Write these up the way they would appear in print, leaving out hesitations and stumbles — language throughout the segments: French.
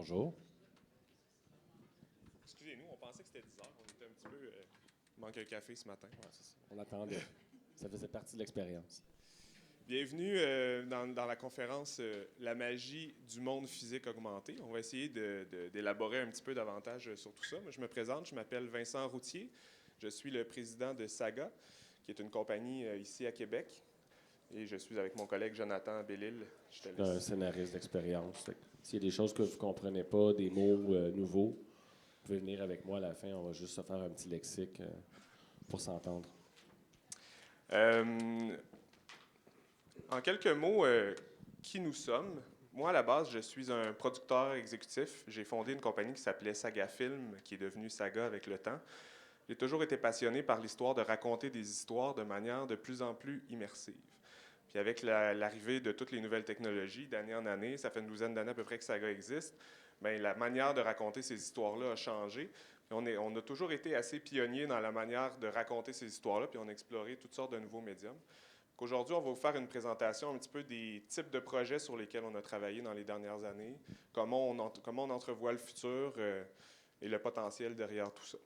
Bonjour. Excusez-nous, on pensait que c'était 10 heures. On était un petit peu... manque un café ce matin. Ouais, c'est ça. On attendait. Ça faisait partie de l'expérience. Bienvenue dans la conférence La magie du monde physique augmenté. On va essayer d'élaborer un petit peu davantage sur tout ça. Moi, je me présente, je m'appelle Vincent Routier. Je suis le président de Saga, qui est une compagnie ici à Québec. Et je suis avec mon collègue Jonathan Bellil. Je suis un scénariste d'expérience. S'il y a des choses que vous ne comprenez pas, des mots nouveaux, vous pouvez venir avec moi à la fin. On va juste se faire un petit lexique pour s'entendre. En quelques mots, qui nous sommes? Moi, à la base, je suis un producteur exécutif. J'ai fondé une compagnie qui s'appelait Saga Film, qui est devenue Saga avec le temps. J'ai toujours été passionné par l'histoire, de raconter des histoires de manière de plus en plus immersive. Puis avec l'arrivée de toutes les nouvelles technologies, d'année en année, ça fait une douzaine d'années à peu près que Saga existe, bien, la manière de raconter ces histoires-là a changé. On a toujours été assez pionniers dans la manière de raconter ces histoires-là, puis on a exploré toutes sortes de nouveaux médiums. Aujourd'hui, on va vous faire une présentation un petit peu des types de projets sur lesquels on a travaillé dans les dernières années, comment on entrevoit le futur et le potentiel derrière tout ça.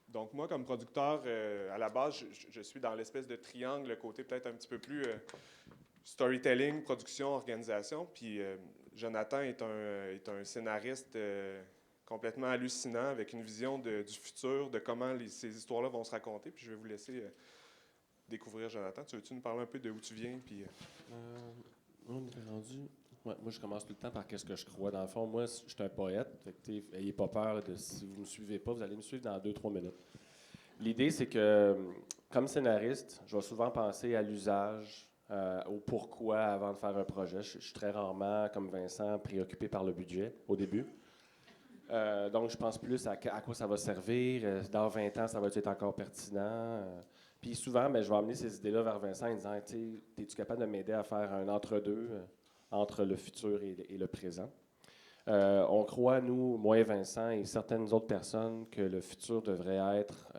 Donc moi, comme producteur, à la base, je suis dans l'espèce de triangle, le côté peut-être un petit peu plus storytelling, production, organisation. Puis Jonathan est un scénariste complètement hallucinant, avec une vision du futur, de comment ces histoires-là vont se raconter. Puis je vais vous laisser découvrir Jonathan. Tu veux-tu nous parler un peu de où tu viens? Puis, On est rendu... Ouais, moi, je commence tout le temps par qu'est-ce que je crois. Dans le fond, moi, je suis un poète. N'ayez pas peur si vous ne me suivez pas, vous allez me suivre dans 2-3 minutes. L'idée, c'est que, comme scénariste, je vais souvent penser à l'usage, au pourquoi avant de faire un projet. Je suis très rarement, comme Vincent, préoccupé par le budget au début. Donc, je pense plus à quoi ça va servir. Dans 20 ans, ça va être encore pertinent. Puis souvent, je vais amener ces idées-là vers Vincent en disant, es-tu capable de m'aider à faire un entre-deux entre le futur et le présent? On croit, nous, moi et Vincent et certaines autres personnes, que le futur devrait être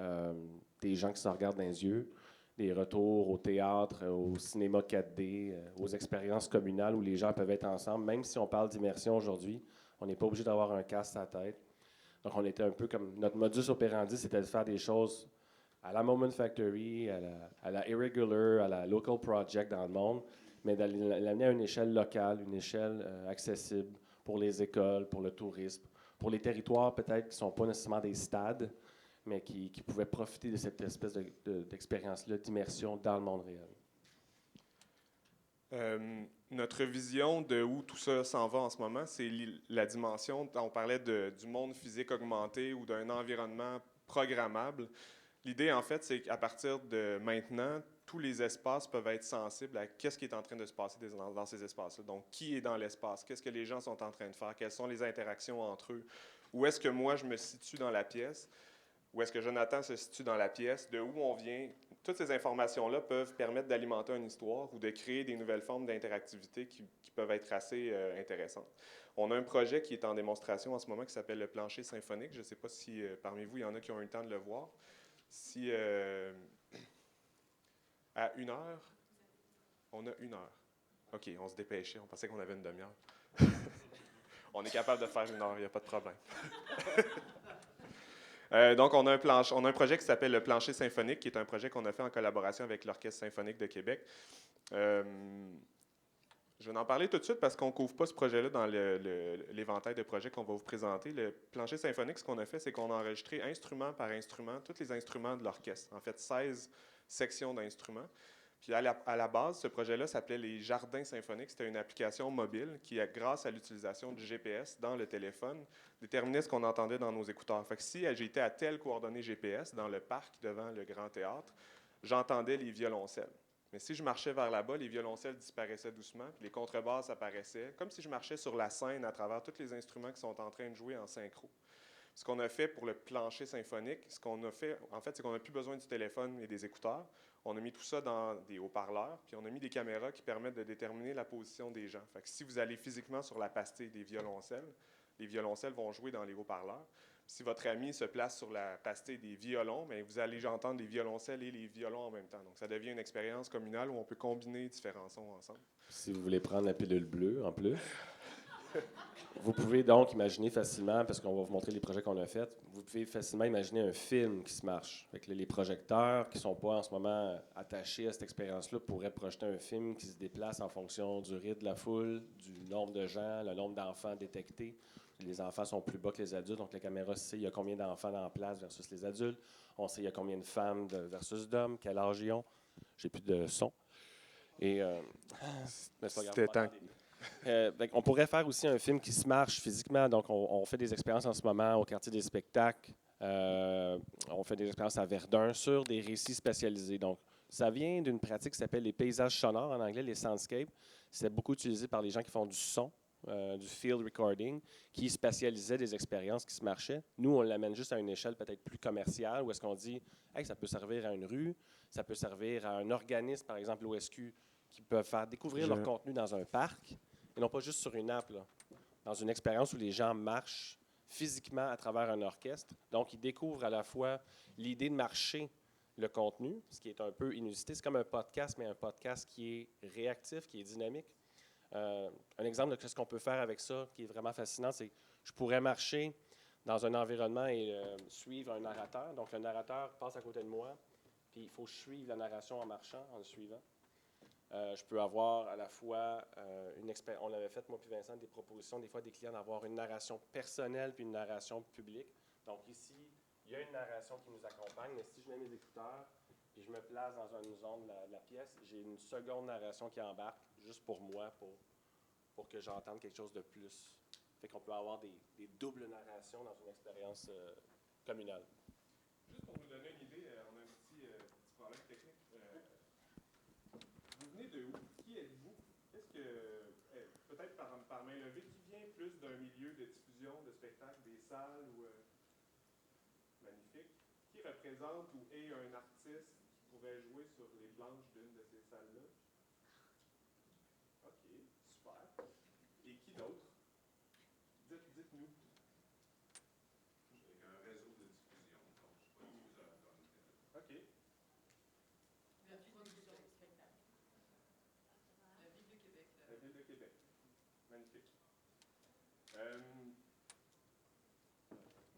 des gens qui se regardent dans les yeux, des retours au théâtre, au cinéma 4D, aux expériences communales où les gens peuvent être ensemble. Même si on parle d'immersion aujourd'hui, on n'est pas obligé d'avoir un casque à la tête. Donc, on était un peu comme... Notre modus operandi, c'était de faire des choses à la Moment Factory, à la Irregular, à la Local Project dans le monde, mais d'amener à une échelle locale, une échelle accessible pour les écoles, pour le tourisme, pour les territoires peut-être qui ne sont pas nécessairement des stades, mais qui pouvaient profiter de cette espèce d'expérience-là, d'immersion dans le monde réel. Notre vision de où tout ça s'en va en ce moment, c'est la dimension, on parlait du monde physique augmenté ou d'un environnement programmable. L'idée, en fait, c'est qu'à partir de maintenant, tous les espaces peuvent être sensibles à qu'est-ce qui est en train de se passer dans ces espaces-là. Donc, qui est dans l'espace? Qu'est-ce que les gens sont en train de faire? Quelles sont les interactions entre eux? Où est-ce que moi, je me situe dans la pièce? Où est-ce que Jonathan se situe dans la pièce? De où on vient? Toutes ces informations-là peuvent permettre d'alimenter une histoire ou de créer des nouvelles formes d'interactivité qui peuvent être assez intéressantes. On a un projet qui est en démonstration en ce moment qui s'appelle le plancher symphonique. Je ne sais pas si parmi vous, il y en a qui ont eu le temps de le voir. Si à 1 heure, on a 1 heure. OK, on se dépêchait, on pensait qu'on avait une demi-heure. On est capable de faire 1 heure, il n'y a pas de problème. Donc, on a un projet qui s'appelle le plancher symphonique, qui est un projet qu'on a fait en collaboration avec l'Orchestre symphonique de Québec. Je vais en parler tout de suite parce qu'on ne couvre pas ce projet-là dans l'éventail de projets qu'on va vous présenter. Le plancher symphonique, ce qu'on a fait, c'est qu'on a enregistré instrument par instrument, tous les instruments de l'orchestre. En fait, 16 sections d'instruments. Puis à la base, ce projet-là s'appelait les Jardins symphoniques. C'était une application mobile qui, grâce à l'utilisation du GPS dans le téléphone, déterminait ce qu'on entendait dans nos écouteurs. Fait que si j'étais à telle coordonnée GPS dans le parc devant le Grand Théâtre, j'entendais les violoncelles. Mais si je marchais vers là-bas, les violoncelles disparaissaient doucement, puis les contrebasses apparaissaient, comme si je marchais sur la scène à travers tous les instruments qui sont en train de jouer en synchro. Ce qu'on a fait pour le plancher symphonique, ce qu'on a fait, en fait, c'est qu'on n'a plus besoin du téléphone et des écouteurs. On a mis tout ça dans des haut-parleurs, puis on a mis des caméras qui permettent de déterminer la position des gens. Fait que si vous allez physiquement sur la pastille des violoncelles, les violoncelles vont jouer dans les haut-parleurs. Si votre ami se place sur la pastille des violons, bien, vous allez entendre les violoncelles et les violons en même temps. Donc, ça devient une expérience communale où on peut combiner différents sons ensemble. Si vous voulez prendre la pilule bleue, en plus. Vous pouvez donc imaginer facilement, parce qu'on va vous montrer les projets qu'on a faits, vous pouvez facilement imaginer un film qui se marche. Fait que les projecteurs qui ne sont pas en ce moment attachés à cette expérience-là pourraient projeter un film qui se déplace en fonction du rythme de la foule, du nombre de gens, le nombre d'enfants détectés. Les enfants sont plus bas que les adultes, donc la caméra sait il y a combien d'enfants dans la place versus les adultes. On sait il y a combien de femmes versus d'hommes, quel âge ils ont. J'ai plus de son. Et mais c'est pas grave, C'était temps. on pourrait faire aussi un film qui se marche physiquement. Donc, on fait des expériences en ce moment au quartier des spectacles. On fait des expériences à Verdun sur des récits spécialisés. Donc, ça vient d'une pratique qui s'appelle les paysages sonores en anglais, les soundscapes. C'est beaucoup utilisé par les gens qui font du son, du field recording, qui spatialisaient des expériences qui se marchaient. Nous, on l'amène juste à une échelle peut-être plus commerciale, où est-ce qu'on dit, hey, ça peut servir à une rue, ça peut servir à un organisme, par exemple l'OSQ, qui peuvent faire découvrir leur contenu dans un parc, et non pas juste sur une app, là, dans une expérience où les gens marchent physiquement à travers un orchestre. Donc, ils découvrent à la fois l'idée de marcher le contenu, ce qui est un peu inusité. C'est comme un podcast, mais un podcast qui est réactif, qui est dynamique. Un exemple de ce qu'on peut faire avec ça, qui est vraiment fascinant, c'est que je pourrais marcher dans un environnement et suivre un narrateur. Donc, le narrateur passe à côté de moi, puis il faut que je suive la narration en marchant, en le suivant. Je peux avoir à la fois une expérience. On avait fait, moi puis Vincent, des propositions, des fois, des clients d'avoir une narration personnelle puis une narration publique. Donc ici, il y a une narration qui nous accompagne, mais si je mets mes écouteurs puis je me place dans une zone de la pièce, j'ai une seconde narration qui embarque juste pour moi, pour que j'entende quelque chose de plus. Fait qu'on peut avoir des doubles narrations dans une expérience communale. Juste pour vous donner une idée, on a un petit problème technique. Vous venez de où? Qui êtes-vous? Qu'est-ce que, peut-être par main levée, qui vient plus d'un milieu de diffusion, de spectacle, des salles ou magnifique? Qui représente ou est un artiste qui pourrait jouer sur les planches d'une de ces salles-là? OK, super. Et qui d'autre? Dites-nous. Avec un réseau de diffusion, donc je ne suis pas diffuseur comme tel. OK. La production de spectacle. La Ville de Québec. La Ville de Québec. Magnifique.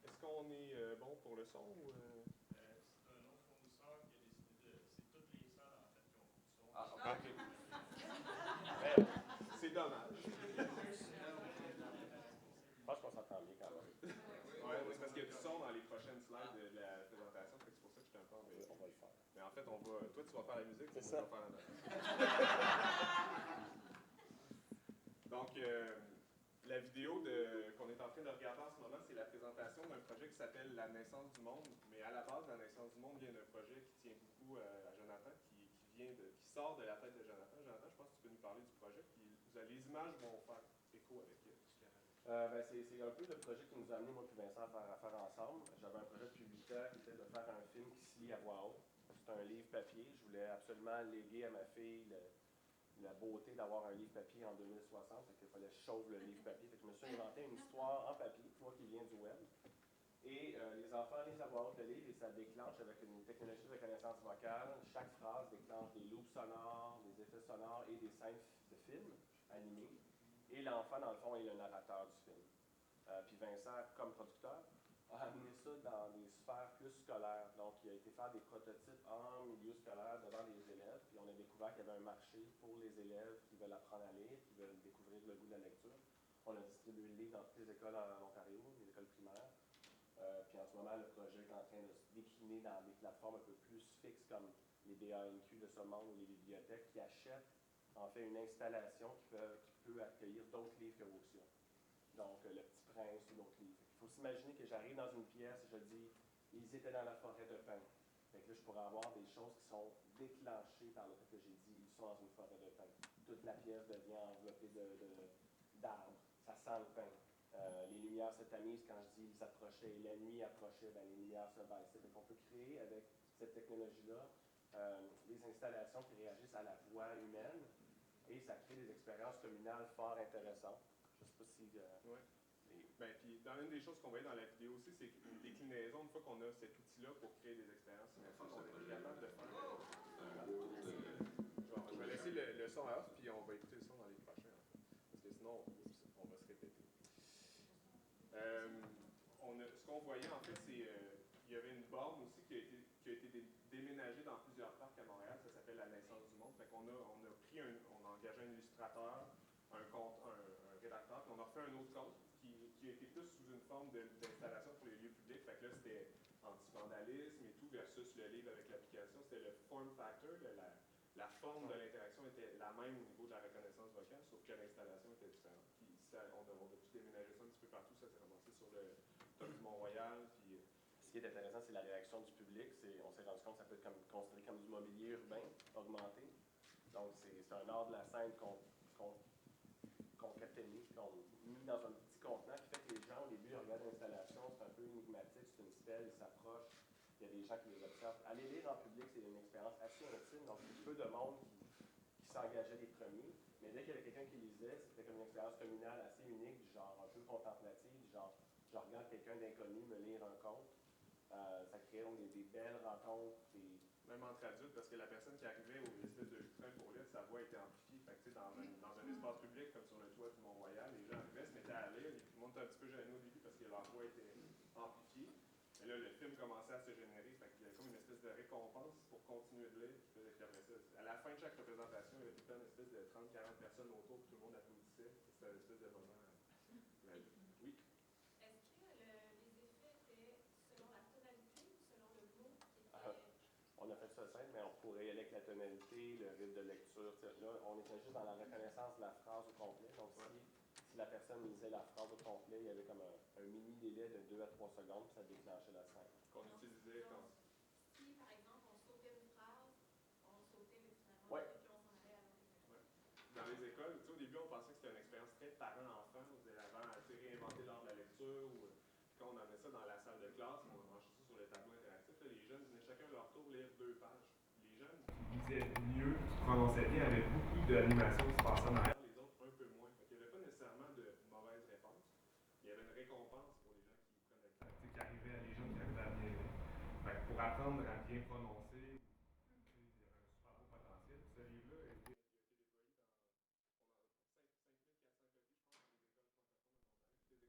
Est-ce qu'on est bon pour le son? Ou, C'est un autre fournisseur qui a décidé de. C'est toutes les salles en fait qui ont du son. Ah, OK. C'est dommage. Je pense qu'on s'entend bien quand même. Oui, c'est parce qu'il y a du son dans les prochaines slides de la présentation, c'est pour ça que je suis un peu embêté. On va le faire. Mais en fait, toi, tu vas faire la musique, moi, je vais faire la note. Donc, la vidéo qu'on est en train de regarder en ce moment, c'est la présentation d'un projet qui s'appelle La naissance du monde. Mais à la base, La naissance du monde vient d'un projet qui tient beaucoup à Jonathan, qui sort de la tête de Jonathan. Jonathan, je pense que tu peux nous parler du projet. Puis les images vont faire écho avec ce qu'il y a. C'est un peu le projet qui nous a amené, moi et Vincent, à faire ensemble. J'avais un projet depuis 8 ans qui était de faire un film qui se lit à voix haute. C'est un livre papier. Je voulais absolument léguer à ma fille la beauté d'avoir un livre papier en 2060. Fait qu'il fallait que je sauve le livre papier. Fait que je me suis inventé une histoire en papier, moi qui vient du web. Et les enfants lisent à voix haute le livre et ça déclenche avec une technologie de reconnaissance vocale. Chaque phrase déclenche des loops sonores, des effets sonores et des scènes de films animés. Et l'enfant, dans le fond, est le narrateur du film. Puis Vincent, comme producteur, a amené ça dans des sphères plus scolaires. Donc, il a été faire des prototypes en milieu scolaire devant les élèves. Puis on a découvert qu'il y avait un marché pour les élèves qui veulent apprendre à lire, qui veulent découvrir le goût de la lecture. On a distribué le livre dans toutes les écoles en Ontario, les écoles primaires. Puis en ce moment, le projet est en train de se décliner dans des plateformes un peu plus fixes comme les BANQ de ce monde ou les bibliothèques qui achètent en fait une installation qui peut accueillir d'autres livres que Rousseau. Donc, Le Petit Prince ou d'autres livres. Il faut s'imaginer que j'arrive dans une pièce et je dis « Ils étaient dans la forêt de pin ». Fait que là, je pourrais avoir des choses qui sont déclenchées par le fait que j'ai dit « Ils sont dans une forêt de pin ». Toute la pièce devient enveloppée d'arbres. Ça sent le pin. Les lumières se tamisent quand je dis « Ils s'approchaient » et la nuit approchait, ben, les lumières se baissaient. Fait qu'on peut créer avec cette technologie-là des installations qui réagissent à la voix humaine. Et ça crée des expériences communales fort intéressantes. Je ne sais pas si... Oui. Ben, puis, dans une des choses qu'on voyait dans la vidéo aussi, c'est une déclinaison, une fois qu'on a cet outil-là pour créer des expériences immersives, on est capable de faire... Je vais laisser le son off, puis on va écouter le son dans les prochains. En fait. Parce que sinon, on va se répéter. qu'on voyait, en fait, c'est il y avait une borne aussi qui a été déménagée dans plusieurs parcs à Montréal. Ça s'appelle La naissance du monde. Fait qu'on on a engagé un illustrateur, un rédacteur, puis on a refait un autre compte qui a été plus sous une forme d'installation pour les lieux publics. Fait que là, c'était anti-vandalisme et tout versus le livre avec l'application. C'était le form factor, la forme de l'interaction était la même au niveau de la reconnaissance vocale, sauf que l'installation était différente. Puis on a pu déménager ça un petit peu partout. Ça s'est ramassé sur le top du Mont-Royal. Puis, ce qui est intéressant, c'est la réaction du public. On s'est rendu compte que ça peut être considéré comme du mobilier urbain augmenté. Donc, c'est un art de la scène qu'on concaténé, qu'on mis dans un petit contenant qui fait que les gens, au début, regardent l'installation, c'est un peu énigmatique, c'est une stèle, ils s'approchent, il y a des gens qui les observent. Aller lire en public, c'est une expérience assez intime, donc il y a peu de monde qui s'engageait les premiers, mais dès qu'il y avait quelqu'un qui lisait, c'était comme une expérience communale assez unique, du genre un peu contemplative, du genre je regarde quelqu'un d'inconnu me lire un conte. Ça crée donc des belles rencontres. Même entre adultes, parce que la personne qui arrivait aux espèces de vitrins pour lire, sa voix était amplifiée. Fait que, dans un espace public, comme sur le toit du Mont-Royal, les gens arrivaient, se mettaient à lire. Tout le monde était un petit peu gêné au début parce que leur voix était amplifiée. Mais là, le film commençait à se générer. Fait qu'il y avait comme une espèce de récompense pour continuer de lire. Puis après ça, à la fin de chaque représentation, il y avait tout le temps une espèce de 30-40 personnes autour, puis tout le monde applaudissait. C'était une espèce de moment. Oui. Est-ce que les effets étaient selon la tonalité ou selon le mot qui était... On a fait ça simple, mais on pourrait y aller avec la tonalité, le rythme de lecture. Là, on était juste dans la reconnaissance de la phrase au complet. Donc, si la personne lisait la phrase au complet, il y avait comme un mini délai de 2 à 3 secondes, puis ça déclenchait la scène. Qu'on utilisait quand... Si, par exemple, on sautait une phrase, on sautait finalement, ouais. Et puis on s'en allait à l'autre effet. Ouais. Dans les écoles, au début, on pensait que c'était une expérience très parent-enfant. Vous avez avant réinventer l'art de la lecture. Ou, quand on amenait ça dans la salle de classe, on branchait ça sur le tableau interactif. Là, les jeunes venaient chacun à leur tour lire 2 pages. Les jeunes qui lisaient mieux, qui se prononçaient bien, avaient beaucoup d'animation qui se passait en arrière, les autres un peu moins. Il n'y avait pas nécessairement de mauvaise réponse. Il y avait une récompense pour les gens qui prenaient le temps. Qui arrivaient, les gens qui arrivaient à bien lire. Pour apprendre à bien prononcer, il y avait un super beau potentiel. Ce livre-là a été déployé dans 5400 copies, je pense, dans les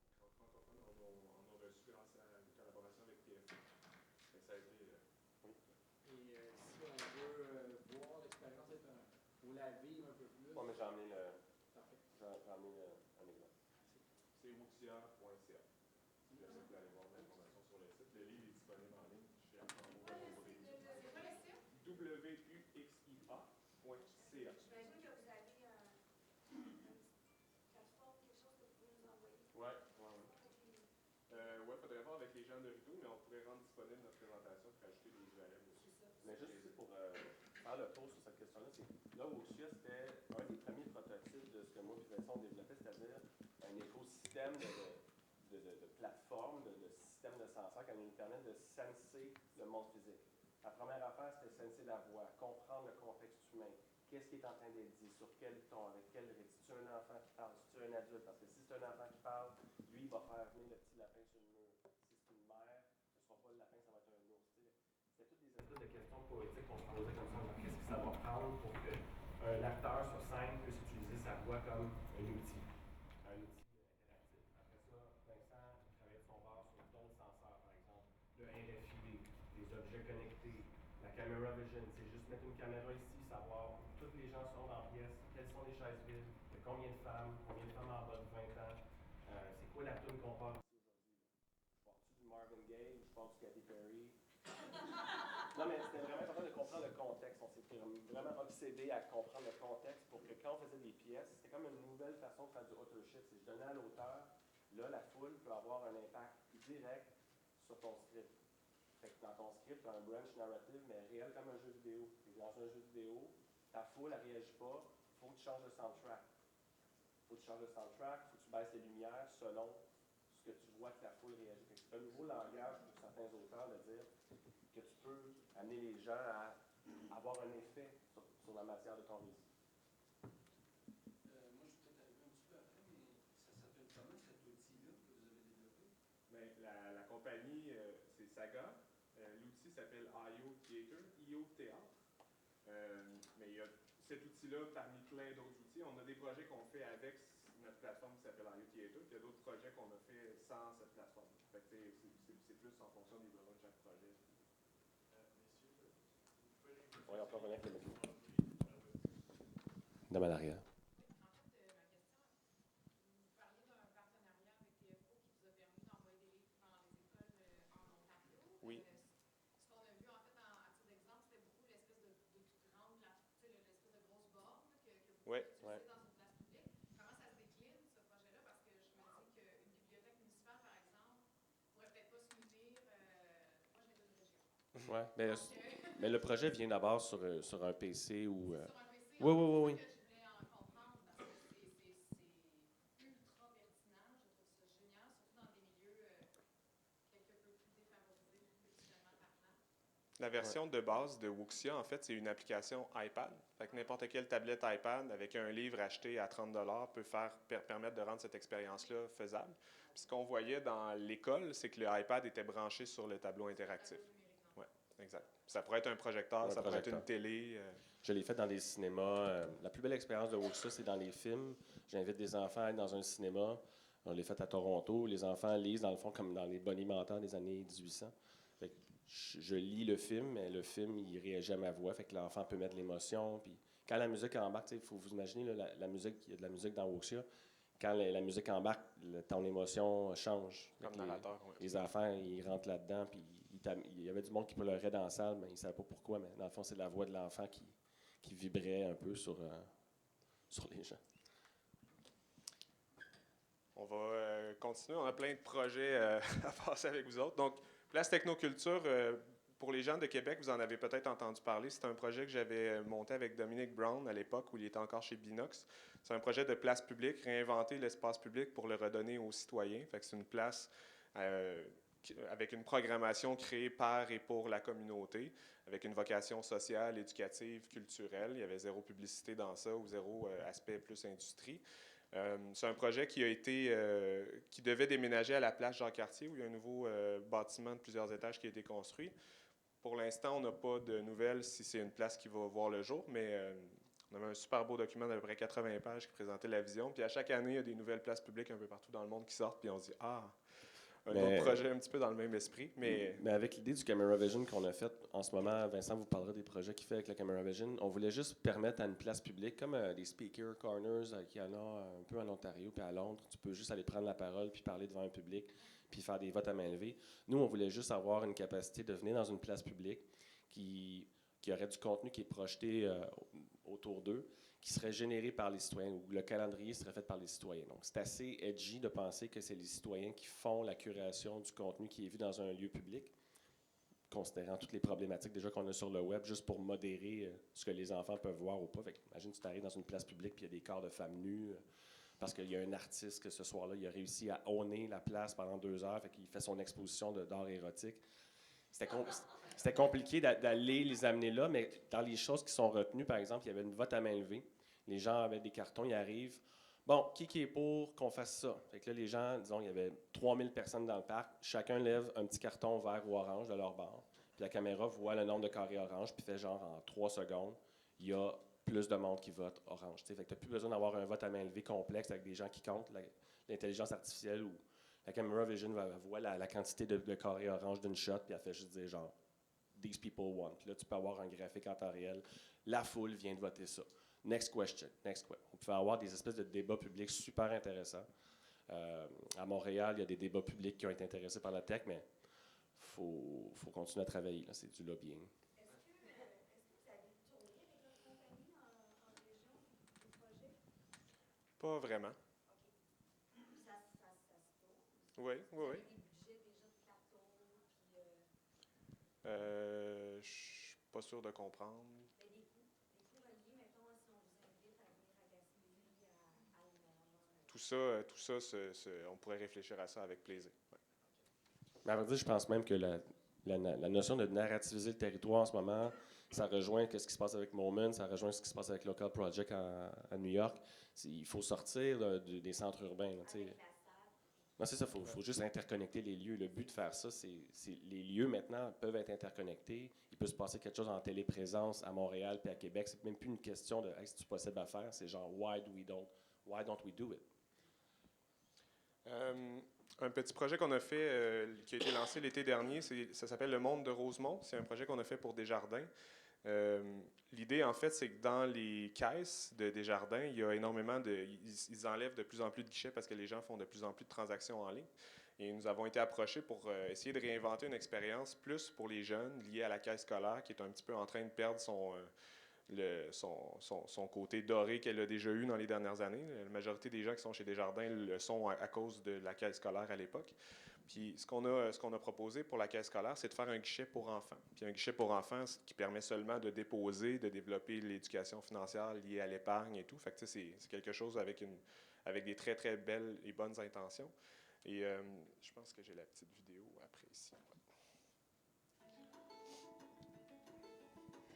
écoles francophones. Les écoles francophones en ont reçu grâce à une collaboration avec TFI. Ça a été... Et si on veut voir l'expérience ou la vivre un peu plus... Bon, mais j'ai emmené Parfait. un exemple. C'est wuxia.ca. Si vous pouvez aller voir de l'information sur le site. Le livre est disponible en ligne chez Archambault. C'est quoi le site? wuxia.ca. J'imagine que vous avez une plateforme, quelque chose que vous pouvez nous envoyer. Ouais, faudrait voir avec les gens de Rideau, mais on pourrait rendre disponible notre présentation et ajouter des URL aussi. Mais juste aussi pour faire le tour sur cette question-là, c'est là où Wuxia, c'était un des premiers prototypes de ce que moi et Vincent développait, c'est-à-dire un écosystème de plateformes, de systèmes de senseurs qui nous permettent de senser le monde physique. La première affaire, c'était senser la voix, comprendre le contexte humain. Qu'est-ce qui est en train d'être dit, sur quel ton, avec quel rythme. Si tu es un enfant qui parle, si tu es un adulte, parce que si c'est un enfant qui parle, lui, il va faire venir le petit lapin sur le mur. Si c'est une mère, ce ne sera pas le lapin, ça va être un ours. C'était toutes des espèces de questions poétiques qu'on se posait comme ça. Qu'est-ce que ça va prendre pour qu'un acteur sur scène puisse utiliser sa voix comme un outil interactif. Après ça, Vincent travaillait de son bord sur d'autres senseurs, par exemple le RFID, les objets connectés, la camera vision, c'est juste mettre une caméra ici, savoir où tous les gens sont dans la pièce, quelles sont les chaises vides, combien de femmes en bas de 20 ans, c'est quoi la tune qu'on parle ici aujourd'hui. Je parle-tu du Marvin Gaye ou je parle du Katy Perry? Non, mais c'était vraiment important de comprendre le contexte. On s'était vraiment obsédé à comprendre le contexte pour que quand on faisait des pièces, c'était comme une nouvelle façon de faire du authorship. C'est je donnais à l'auteur, là, la foule peut avoir un impact direct sur ton script. Fait que dans ton script, tu as un branch narrative, mais réel comme un jeu vidéo. Et dans un jeu vidéo, ta foule, elle ne réagit pas, il faut que tu changes le soundtrack. Il faut que tu changes le soundtrack, il faut que tu baisses les lumières selon ce que tu vois que ta foule réagit. C'est un nouveau langage pour certains auteurs de dire que tu peux amener les gens à avoir un effet sur la matière de ton récit. Moi, je vais peut-être arriver un petit peu après, mais ça s'appelle comment cet outil-là que vous avez développé? Bien, la compagnie, c'est Saga. L'outil s'appelle IO Theater, IO Théâtre. Mais il y a cet outil-là parmi plein d'autres outils. On a des projets qu'on fait avec notre plateforme qui s'appelle IO Theater, puis il y a d'autres projets qu'on a fait sans cette plateforme. Fait que, c'est plus en fonction des besoins de chaque projet. Oui, on peut revenir avec le micro. De mal arrière. Ma question, vous parliez d'un partenariat avec TFO qui vous a permis d'envoyer des livres dans les écoles en Ontario. Oui. Ce qu'on a vu, en fait, à titre d'exemple, c'était beaucoup l'espèce de grande, l'espèce de grosse borne que vous Ouais. pouvez utiliser dans une place publique. Comment ça se décline, ce projet-là? Parce que je me dis qu'une bibliothèque municipale, par exemple, pourrait peut-être pas se munir. Moi, je viens d'une région. Ouais, mais le projet vient d'abord sur un PC ou. Sur un PC, Oui, oui, oui, oui. c'est ce que je voulais en comprendre, parce que c'est ultra pertinent. Je trouve ça génial, surtout dans des milieux quelque peu plus défavorisés culturellement parlant. La version de base de Wuxia, en fait, c'est une application iPad. Fait que n'importe quelle tablette iPad avec un livre acheté à 30 peut permettre de rendre cette expérience-là faisable. Puis ce qu'on voyait dans l'école, c'est que le iPad était branché sur le tableau interactif. Oui, exact. Ça pourrait être un projecteur, ça pourrait être une télé. Je l'ai fait dans des cinémas. La plus belle expérience de Wuxia, c'est dans les films. J'invite des enfants à être dans un cinéma. On l'a fait à Toronto. Les enfants lisent, dans le fond, comme dans les bonnies mentales des années 1800. Fait que je lis le film, mais le film, il réagit à ma voix. Fait que l'enfant peut mettre l'émotion. Puis quand la musique embarque, il faut vous imaginer, là, la musique, il y a de la musique dans Wuxia. Quand la musique embarque, ton émotion change. Comme narrateur, oui. Les enfants, ils rentrent là-dedans, puis il y avait du monde qui pleurait dans la salle, mais ils ne savaient pas pourquoi. Mais dans le fond, c'est la voix de l'enfant qui vibrait un peu sur les gens. On va continuer. On a plein de projets à passer avec vous autres. Donc, Place Technoculture, pour les gens de Québec, vous en avez peut-être entendu parler. C'est un projet que j'avais monté avec Dominique Brown à l'époque où il était encore chez Binox. C'est un projet de place publique, réinventer l'espace public pour le redonner aux citoyens. Fait que c'est une place avec une programmation créée par et pour la communauté, avec une vocation sociale, éducative, culturelle. Il y avait zéro publicité dans ça ou zéro aspect plus industrie. C'est un projet qui devait déménager à la place Jacques-Cartier, où il y a un nouveau bâtiment de plusieurs étages qui a été construit. Pour l'instant, on n'a pas de nouvelles si c'est une place qui va voir le jour, mais on avait un super beau document d'à peu près 80 pages qui présentait la vision. Puis à chaque année, il y a des nouvelles places publiques un peu partout dans le monde qui sortent, puis on se dit « Ah! » Un autre projet un petit peu dans le même esprit. Mais avec l'idée du Camera Vision qu'on a fait en ce moment, Vincent vous parlera des projets qu'il fait avec le Camera Vision, on voulait juste permettre à une place publique, comme des speaker corners qu'il y en a un peu en Ontario puis à Londres, tu peux juste aller prendre la parole puis parler devant un public puis faire des votes à main levée. Nous, on voulait juste avoir une capacité de venir dans une place publique qui aurait du contenu qui est projeté autour d'eux, qui serait généré par les citoyens, ou le calendrier serait fait par les citoyens. Donc, c'est assez edgy de penser que c'est les citoyens qui font la curation du contenu qui est vu dans un lieu public, considérant toutes les problématiques déjà qu'on a sur le web, juste pour modérer ce que les enfants peuvent voir ou pas. Fait que, imagine, tu arrives dans une place publique puis il y a des corps de femmes nues, parce qu'il y a un artiste que ce soir-là, il a réussi à owner la place pendant 2 heures, fait qu'il fait son exposition d'art érotique. C'était compliqué d'aller les amener là, mais dans les choses qui sont retenues, par exemple, il y avait une vote à main levée. Les gens avaient des cartons, ils arrivent. Bon, qui est pour qu'on fasse ça? Fait que là, les gens, disons, il y avait 3000 personnes dans le parc. Chacun lève un petit carton vert ou orange de leur bord. Puis la caméra voit le nombre de carrés orange, puis fait genre en 3 secondes, il y a plus de monde qui vote orange. T'sais. Fait que tu n'as plus besoin d'avoir un vote à main levée complexe avec des gens qui comptent. L'intelligence artificielle ou la Camera Vision voit la quantité de carrés orange d'une shot, puis elle fait juste dire genre « These people want ». Puis là, tu peux avoir un graphique en temps réel. La foule vient de voter ça. Next question. On peut avoir des espèces de débats publics super intéressants. À Montréal, il y a des débats publics qui ont été intéressés par la tech, mais il faut continuer à travailler. Là. C'est du lobbying. Est-ce que vous avez tourné avec votre compagnie en région des projets? pas vraiment. OK. Ça se tourne? Oui. Vous avez des budgets déjà de plateau, puis Je suis pas sûr de comprendre. des coûts reliés, mettons, si on vous invite à venir à Gaspésie, à Alma. Tout ça, on pourrait réfléchir à ça avec plaisir. Ouais. Mais à vrai dire, je pense même que la notion de narrativiser le territoire en ce moment, ça rejoint ce qui se passe avec Moment, ça rejoint ce qui se passe avec Local Project à New York. Il faut sortir des centres urbains. Là, non, c'est ça, il faut juste interconnecter les lieux. Le but de faire ça, c'est les lieux maintenant peuvent être interconnectés. Il peut se passer quelque chose en téléprésence à Montréal puis à Québec. C'est même plus une question de hey, c'est-tu possible à faire, c'est genre why don't we do it? Un petit projet qu'on a fait, qui a été lancé l'été dernier, ça s'appelle Le Monde de Rosemont. C'est un projet qu'on a fait pour Desjardins. L'idée, en fait, c'est que dans les caisses de Desjardins, il y a énormément de... Ils enlèvent de plus en plus de guichets parce que les gens font de plus en plus de transactions en ligne. Et nous avons été approchés pour essayer de réinventer une expérience plus pour les jeunes liée à la caisse scolaire qui est un petit peu en train de perdre son côté doré qu'elle a déjà eu dans les dernières années. La majorité des gens qui sont chez Desjardins le sont à cause de la caisse scolaire à l'époque. Puis ce qu'on a proposé pour la caisse scolaire, c'est de faire un guichet pour enfants. Puis un guichet pour enfants qui permet seulement de déposer, de développer l'éducation financière liée à l'épargne et tout. Fait que c'est quelque chose avec des très, très belles et bonnes intentions. Et je pense que j'ai la petite vidéo après ici.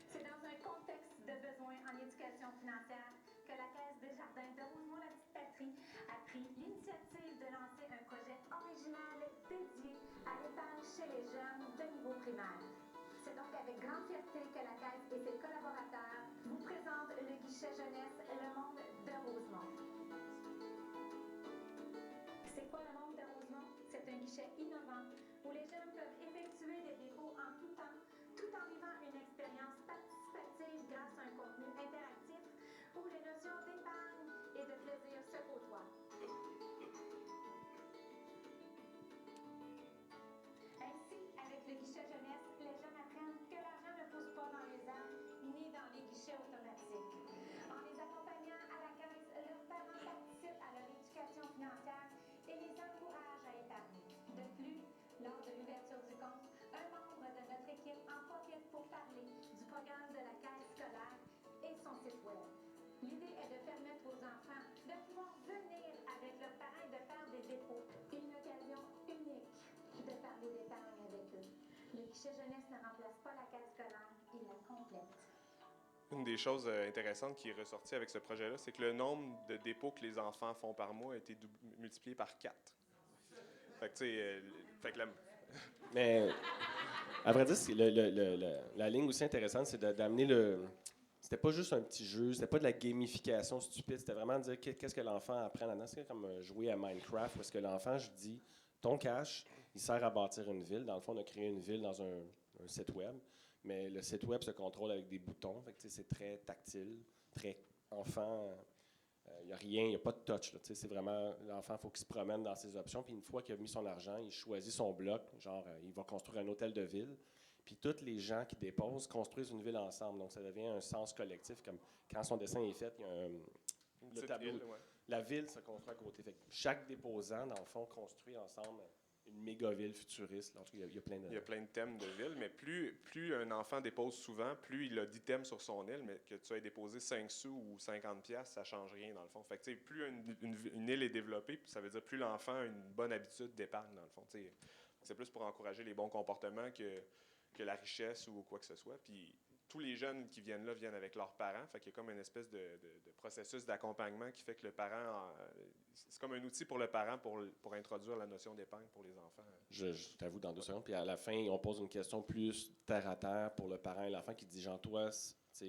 C'est dans un contexte de besoin en éducation financière que la Caisse Desjardins de Rosemont-la-Petite-Patrie a pris l'initiative de lancer un projet original dédié à l'épargne chez les jeunes de niveau primaire. C'est donc avec grande fierté que la Caisse et ses collaborateurs vous présentent le guichet jeunesse Le Monde de Rosemont. C'est quoi le Monde de Rosemont? C'est un guichet innovant où les jeunes peuvent effectuer des dépôts en tout temps, tout en vivant une expérience participative grâce à un contenu interactif où les notions d'épargne et de plaisir se côtoient. Ainsi, avec le guichet jeunesse, les jeunes apprennent que l'argent ne pousse pas dans les arbres ni dans les guichets automatiques. En les accompagnant à la caisse, leurs parents participent à leur éducation financière et les encouragent à épargner. De plus, lors de l'ouverture du compte, un membre de notre équipe en profite pour parler du programme de la caisse scolaire et son site web. L'idée est de permettre aux enfants de pouvoir venir avec leurs parents et de faire des dépôts. Une occasion unique de parler d'épargne avec eux. Le guichet jeunesse ne remplace pas la caisse scolaire, il la complète. Une des choses intéressantes qui est ressortie avec ce projet-là, c'est que le nombre de dépôts que les enfants font par mois a été multiplié par 4. Fait que, tu sais, Mais, à vrai dire, la ligne aussi intéressante, c'est d'amener le... C'était pas juste un petit jeu, c'était pas de la gamification stupide, c'était vraiment de dire qu'est-ce que l'enfant apprend là-dedans. C'est comme jouer à Minecraft, où est-ce que l'enfant, je dis, ton cash, il sert à bâtir une ville. Dans le fond, on a créé une ville dans un site web, mais le site web se contrôle avec des boutons. Fait que, c'est très tactile, très enfant. Il n'y a rien, il n'y a pas de touch. Là, c'est vraiment, l'enfant, il faut qu'il se promène dans ses options. Puis une fois qu'il a mis son argent, il choisit son bloc. Genre, il va construire un hôtel de ville. Puis tous les gens qui déposent construisent une ville ensemble. Donc, ça devient un sens collectif. Comme quand son dessin est fait, il y a le tableau. ville, ouais. La ville se construit à côté. Fait que chaque déposant, dans le fond, construit ensemble une méga ville futuriste. En tout cas, il y a plein de... Il y a plein de thèmes de ville, mais plus un enfant dépose souvent, plus il a 10 thèmes sur son île, mais que tu aies déposé 5 sous ou 50 piastres, ça ne change rien dans le fond. Fait que, plus une île est développée, ça veut dire plus l'enfant a une bonne habitude d'épargne dans le fond. C'est plus pour encourager les bons comportements que la richesse ou quoi que ce soit. Puis tous les jeunes qui viennent là viennent avec leurs parents. Fait qu'il y a comme une espèce de processus d'accompagnement qui fait que le parent... c'est comme un outil pour le parent pour introduire la notion d'épargne pour les enfants. Je t'avoue dans 2 secondes. Puis à la fin, on pose une question plus terre à terre pour le parent et l'enfant qui dit, Jean, toi,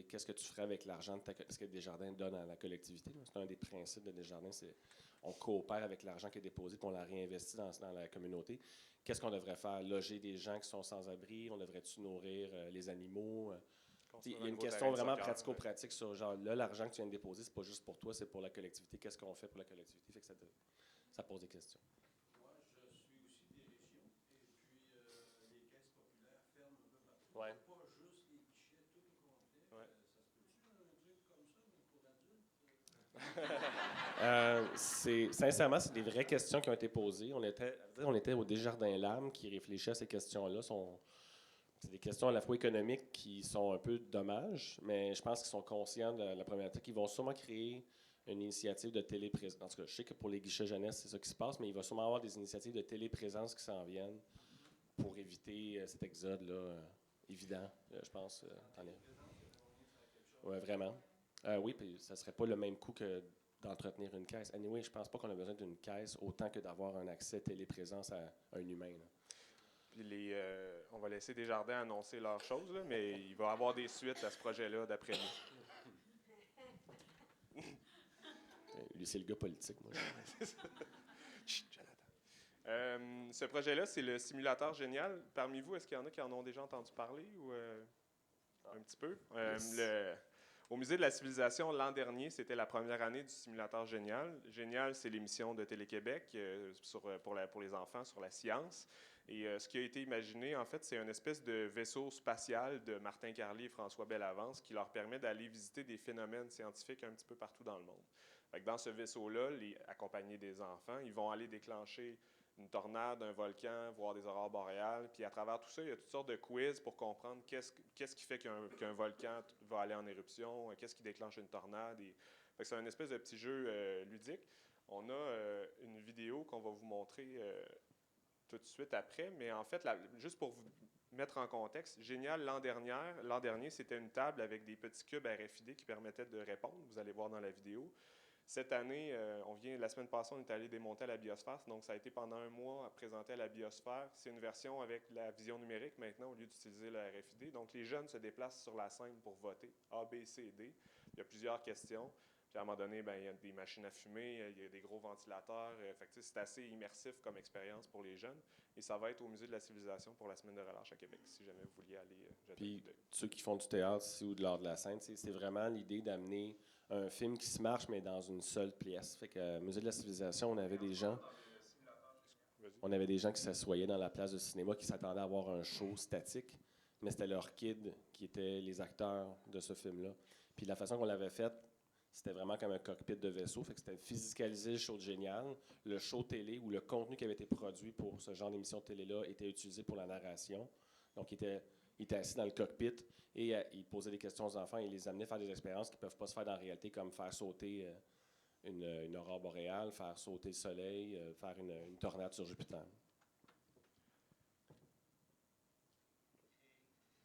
qu'est-ce que tu ferais avec l'argent ce que Desjardins donne à la collectivité? C'est un des principes de Desjardins, c'est on coopère avec l'argent qui est déposé puis on la réinvestit dans la communauté. Qu'est-ce qu'on devrait faire? Loger des gens qui sont sans abri? On devrait-tu nourrir les animaux? Il y a une question vraiment pratico-pratique sur genre, là, l'argent que tu viens de déposer, c'est pas juste pour toi, c'est pour la collectivité. Qu'est-ce qu'on fait pour la collectivité? Fait que ça pose des questions. Moi, je suis aussi des régions, et puis les caisses populaires ferment un peu partout. Ouais. Pas juste les guichets tout au complet. Ouais. Ça se peut-tu un truc comme ça, mais pour adultes? Sincèrement, c'est des vraies questions qui ont été posées. On était au Desjardins Larmes qui réfléchit à ces questions-là. C'est des questions à la fois économiques qui sont un peu dommages, mais je pense qu'ils sont conscients de la problématique. Ils vont sûrement créer une initiative de téléprésence. En tout cas, je sais que pour les guichets jeunesse, c'est ça qui se passe, mais il va sûrement avoir des initiatives de téléprésence qui s'en viennent pour éviter cet exode-là évident, je pense. Oui, vraiment. Oui, puis ça ne serait pas le même coût que d'entretenir une caisse. Anyway, je ne pense pas qu'on a besoin d'une caisse autant que d'avoir un accès téléprésence à un humain. Là. Puis on va laisser Desjardins annoncer leurs choses, là, mais il va y avoir des suites à ce projet-là, d'après nous. Lui, c'est le gars politique, moi. Chut, Jonathan. Ce projet-là, c'est le simulateur génial. Parmi vous, est-ce qu'il y en a qui en ont déjà entendu parler ou un petit peu? Au Musée de la Civilisation, l'an dernier, c'était la première année du simulateur Génial. Génial, c'est l'émission de Télé-Québec pour les enfants sur la science. Et ce qui a été imaginé, en fait, c'est une espèce de vaisseau spatial de Martin Carly et François Bellavance qui leur permet d'aller visiter des phénomènes scientifiques un petit peu partout dans le monde. Fait que dans ce vaisseau-là, accompagnés des enfants, ils vont aller déclencher une tornade, un volcan, voir des aurores boréales. Puis à travers tout ça, il y a toutes sortes de quiz pour comprendre qu'est-ce qui fait qu'un volcan va aller en éruption, qu'est-ce qui déclenche une tornade. C'est un espèce de petit jeu ludique. On a une vidéo qu'on va vous montrer tout de suite après, mais en fait, juste pour vous mettre en contexte, Génial, l'an dernier, c'était une table avec des petits cubes RFID qui permettaient de répondre. Vous allez voir dans la vidéo. Cette année, la semaine passée, on est allé démonter à la Biosphère, donc ça a été pendant un mois à présenter à la Biosphère. C'est une version avec la vision numérique maintenant au lieu d'utiliser le RFID. Donc les jeunes se déplacent sur la scène pour voter, A, B, C, D. Il y a plusieurs questions. Puis à un moment donné, il y a des machines à fumer, il y a des gros ventilateurs. C'est assez immersif comme expérience pour les jeunes. Et ça va être au Musée de la Civilisation pour la semaine de relâche à Québec, si jamais vous vouliez aller jeter un Puis coup d'œil. ceux qui font du théâtre ici ou de l'art de la scène, c'est vraiment l'idée d'amener un film qui se marche, mais dans une seule pièce. Fait que Musée de la Civilisation, on avait des gens qui s'assoyaient dans la place de cinéma, qui s'attendaient à avoir un show statique, mais c'était leur kid qui étaient les acteurs de ce film-là. Puis la façon qu'on l'avait fait, c'était vraiment comme un cockpit de vaisseau. Fait que c'était physicaliser le show de Génial. Le show télé ou le contenu qui avait été produit pour ce genre d'émission de télé-là était utilisé pour la narration. Donc, il était assis dans le cockpit et il posait des questions aux enfants et il les amenait à faire des expériences qui ne peuvent pas se faire dans la réalité, comme faire sauter une aurore boréale, faire sauter le soleil, faire une tornade sur Jupiter.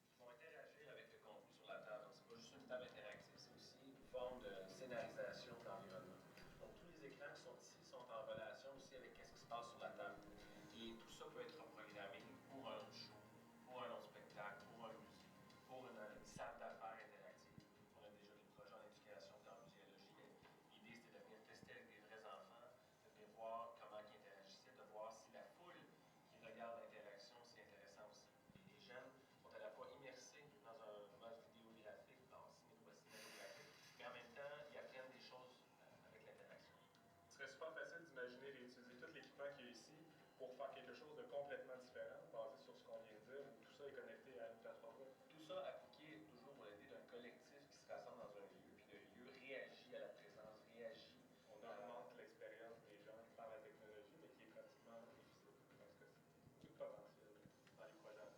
Ils vont interagir avec le contenu sur la table. Donc, c'est pas juste une table interactive, c'est aussi une forme de scénarisation de l'environnement. Donc, tous les écrans qui sont ici sont en relation aussi avec ce qui se passe sur la table. Et tout ça peut être reprogrammé pour un show, pour un autre spectacle, pour un musée, pour une salle d'affaires interactive. On a déjà des projets en éducation et en muséologie. L'idée, c'était de venir tester avec des vrais enfants, de venir voir comment ils interagissaient, de voir si la foule qui regarde l'interaction, c'est intéressant aussi. Et les jeunes sont à la fois immersés dans un mode vidéographique, cinématographique, mais en même temps, ils apprennent des choses avec l'interaction. Ce serait super facile d'imaginer réutiliser tout l'équipement qui est ici pour faire quelque chose de complètement différent, basé sur ce qu'on vient de dire, où tout ça est connecté à une plateforme web. Tout ça appliqué toujours pour l'idée d'un collectif qui se rassemble dans un lieu, puis le lieu réagit à la présence, réagit. On augmente l'expérience des gens par la technologie, mais qui est pratiquement difficile. Parce que c'est tout potentiel dans les projets.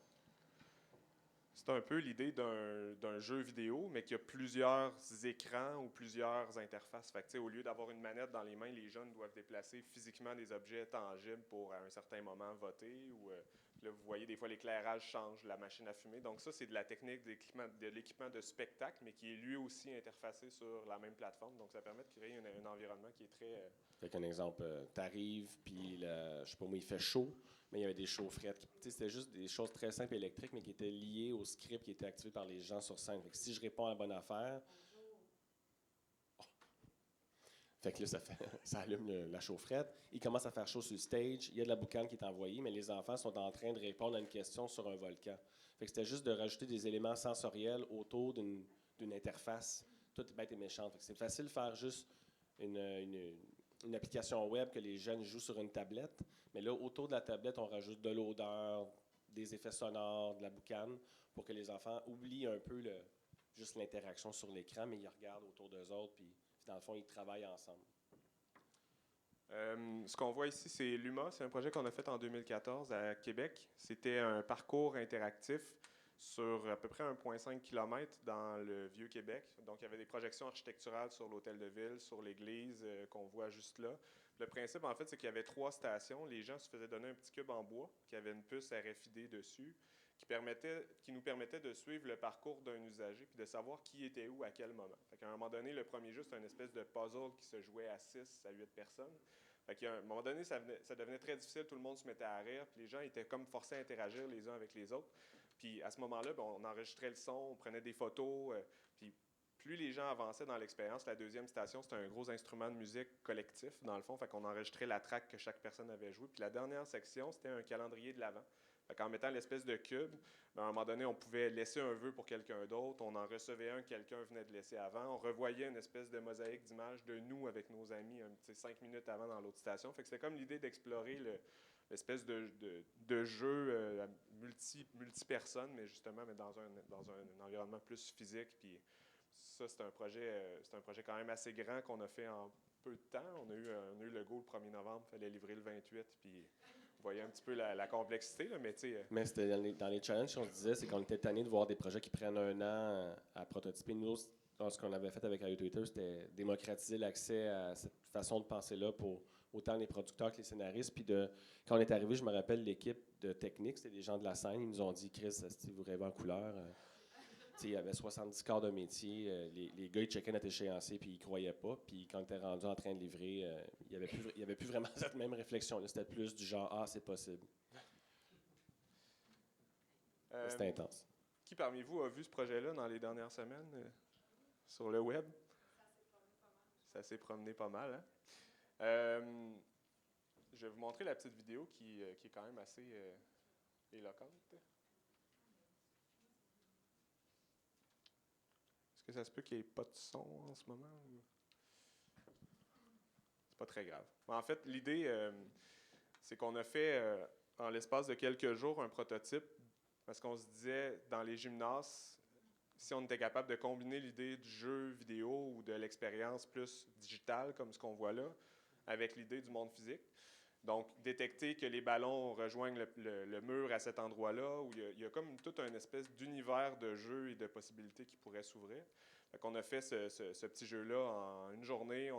C'est un peu l'idée d'un jeu vidéo, mais qui a plusieurs écrans ou plusieurs interfaces. Fait que, au lieu d'avoir une manette dans les mains, les jeunes doivent déplacer physiquement des objets tangibles pour, à un certain moment, voter. Ou là, vous voyez, des fois, l'éclairage change, la machine à fumer. Donc ça, c'est de la technique de l'équipement de spectacle, mais qui est lui aussi interfacé sur la même plateforme. Donc ça permet de créer un environnement qui est très... Fait un exemple, t'arrives, puis je sais pas moi, il fait chaud, mais il y avait des chaufferettes. C'était juste des choses très simples électriques, mais qui étaient liées au script qui était activé par les gens sur scène. Fait que si je réponds à la bonne affaire, fait que là, ça allume la chaufferette. Il commence à faire chaud sur le stage. Il y a de la boucane qui est envoyée, mais les enfants sont en train de répondre à une question sur un volcan. Fait que c'était juste de rajouter des éléments sensoriels autour d'une interface toute bête et méchante. Fait que c'est facile de faire juste une application web que les jeunes jouent sur une tablette, mais là, autour de la tablette, on rajoute de l'odeur, des effets sonores, de la boucane, pour que les enfants oublient un peu juste l'interaction sur l'écran, mais ils regardent autour d'eux autres, puis dans le fond, ils travaillent ensemble. Ce qu'on voit ici, c'est l'UMA. C'est un projet qu'on a fait en 2014 à Québec. C'était un parcours interactif sur à peu près 1,5 km dans le Vieux-Québec. Donc, il y avait des projections architecturales sur l'hôtel de ville, sur l'église qu'on voit juste là. Le principe, en fait, c'est qu'il y avait 3 stations. Les gens se faisaient donner un petit cube en bois qui avait une puce RFID dessus qui nous permettait de suivre le parcours d'un usager puis de savoir qui était où à quel moment. Fait qu'à un moment donné, le premier jeu, c'était une espèce de puzzle qui se jouait à 6 à 8 personnes. Fait qu'à un moment donné, ça devenait très difficile, tout le monde se mettait à rire, puis les gens étaient comme forcés à interagir les uns avec les autres. Puis à ce moment-là, on enregistrait le son, on prenait des photos, puis plus les gens avançaient dans l'expérience, la deuxième station, c'était un gros instrument de musique collectif, dans le fond. Fait qu'on enregistrait la track que chaque personne avait jouée. Puis la dernière section, c'était un calendrier de l'Avent. Fait qu'en mettant l'espèce de cube, à un moment donné, on pouvait laisser un vœu pour quelqu'un d'autre. On en recevait un que quelqu'un venait de laisser avant. On revoyait une espèce de mosaïque d'images de nous avec nos amis 5 minutes avant dans l'autre station. Fait que c'était comme l'idée d'explorer l'espèce de jeu multi-personnes, mais justement mais dans un environnement plus physique. Puis ça, c'est un projet quand même assez grand qu'on a fait en peu de temps. On a eu le go le 1er novembre, il fallait livrer le 28, puis vous voyez un petit peu la complexité, là, mais tu sais... Mais c'était dans les challenges qu'on se disait, c'est qu'on était tanné de voir des projets qui prennent un an à prototyper. Nous, ce qu'on avait fait avec Radio Twitter, c'était démocratiser l'accès à cette façon de penser-là pour autant les producteurs que les scénaristes. Puis quand on est arrivé, je me rappelle, l'équipe de technique, c'était des gens de la scène, ils nous ont dit « Chris, vous rêvez en couleur. Il y avait 70 quarts de métier. Les gars, ils checkaient notre échéancier puis ils ne croyaient pas. Puis quand on était rendu en train de livrer, il n'y avait plus vraiment cette même réflexion-là. C'était plus du genre « Ah, c'est possible. » C'était intense. Qui parmi vous a vu ce projet-là dans les dernières semaines sur le web? Ça s'est promené pas mal. Hein? Je vais vous montrer la petite vidéo qui est quand même assez éloquente. Est-ce que ça se peut qu'il n'y ait pas de son en ce moment? C'est pas très grave. En fait, l'idée, c'est qu'on a fait, en l'espace de quelques jours, un prototype, parce qu'on se disait, dans les gymnases, si on était capable de combiner l'idée du jeu vidéo ou de l'expérience plus digitale, comme ce qu'on voit là, avec l'idée du monde physique. Donc, détecter que les ballons rejoignent le mur à cet endroit-là, où il y a comme toute une espèce d'univers de jeux et de possibilités qui pourraient s'ouvrir. On a fait ce petit jeu-là en une journée.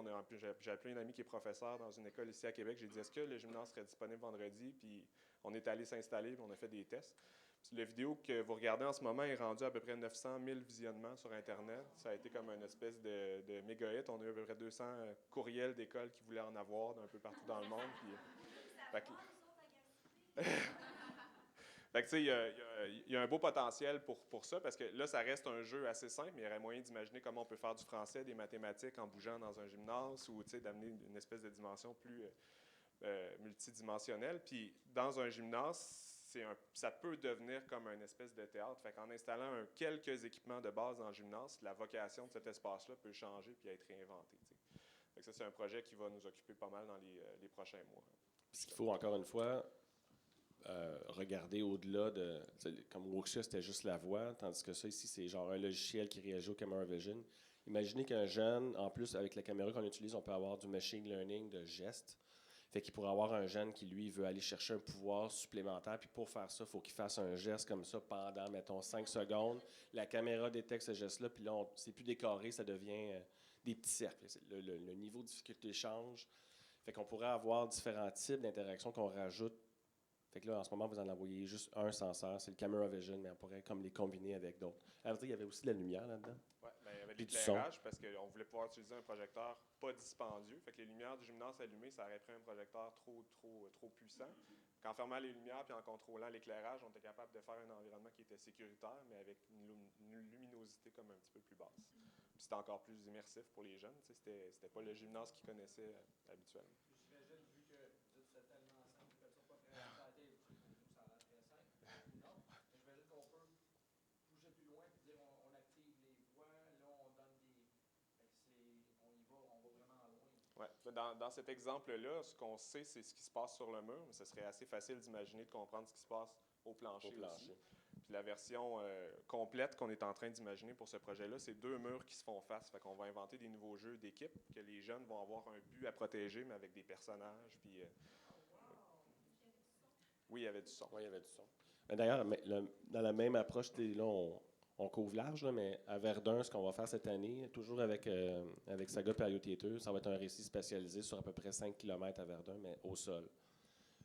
J'ai appelé un ami qui est professeur dans une école ici à Québec. J'ai dit, est-ce que le gymnase serait disponible vendredi? Puis on est allé s'installer, puis on a fait des tests. Puis la vidéo que vous regardez en ce moment est rendue à peu près 900 000 visionnements sur Internet. Ça a été comme une espèce de méga hit. On a eu à peu près 200 courriels d'écoles qui voulaient en avoir d'un peu partout dans le monde. Puis, fait que, tu sais, il y a un beau potentiel pour ça, parce que là, ça reste un jeu assez simple, mais il y aurait moyen d'imaginer comment on peut faire du français, des mathématiques en bougeant dans un gymnase, ou d'amener une espèce de dimension plus multidimensionnelle. Puis, dans un gymnase, ça peut devenir comme une espèce de théâtre. Fait qu'en installant quelques équipements de base dans le gymnase, la vocation de cet espace-là peut changer puis être réinventée. Fait que ça, c'est un projet qui va nous occuper pas mal dans les prochains mois. Puis ce qu'il faut, encore une fois, regarder au-delà de... Comme Woxia, c'était juste la voix, tandis que ça, ici, c'est genre un logiciel qui réagit au Camera Vision. Imaginez qu'un jeune, en plus, avec la caméra qu'on utilise, on peut avoir du machine learning de gestes. Fait qu'il pourrait avoir un jeune qui, lui, veut aller chercher un pouvoir supplémentaire. Puis pour faire ça, il faut qu'il fasse un geste comme ça pendant, mettons, 5 secondes. La caméra détecte ce geste-là, puis là, c'est plus décoré, ça devient des petits cercles. Le niveau de difficulté change. Fait qu'on pourrait avoir différents types d'interactions qu'on rajoute. Fait que là, en ce moment, vous en envoyez juste un senseur, c'est le Camera Vision, mais on pourrait comme les combiner avec d'autres. Alors, il y avait aussi de la lumière là-dedans. Oui, il y avait de l'éclairage parce qu'on voulait pouvoir utiliser un projecteur pas dispendieux. Fait que les lumières du gymnase allumées, ça aurait pris un projecteur trop puissant. En fermant les lumières puis en contrôlant l'éclairage, on était capable de faire un environnement qui était sécuritaire, mais avec une luminosité comme un petit peu plus basse. Puis c'était encore plus immersif pour les jeunes. C'était pas le gymnase qu'ils connaissaient habituellement. J'imagine, vu que vous êtes tellement ensemble, vous faites ça pas très longtemps, nous, ça a l'air très simple. Non, mais j'imagine qu'on peut bouger plus loin et dire on active les voix, là on donne des... on va vraiment loin. Ouais. Dans cet exemple-là, ce qu'on sait, c'est ce qui se passe sur le mur, mais ce serait assez facile d'imaginer, de comprendre ce qui se passe au plancher. Aussi. Puis la version complète qu'on est en train d'imaginer pour ce projet-là, c'est 2 murs qui se font face. Fait qu'on va inventer des nouveaux jeux d'équipe, que les jeunes vont avoir un but à protéger, mais avec des personnages. Puis, oui, il y avait du son. Oui, il y avait du son. D'ailleurs, dans la même approche, là, on couvre large, là, mais à Verdun, ce qu'on va faire cette année, toujours avec Saga et Radio Theater, ça va être un récit spécialisé sur à peu près 5 km à Verdun, mais au sol.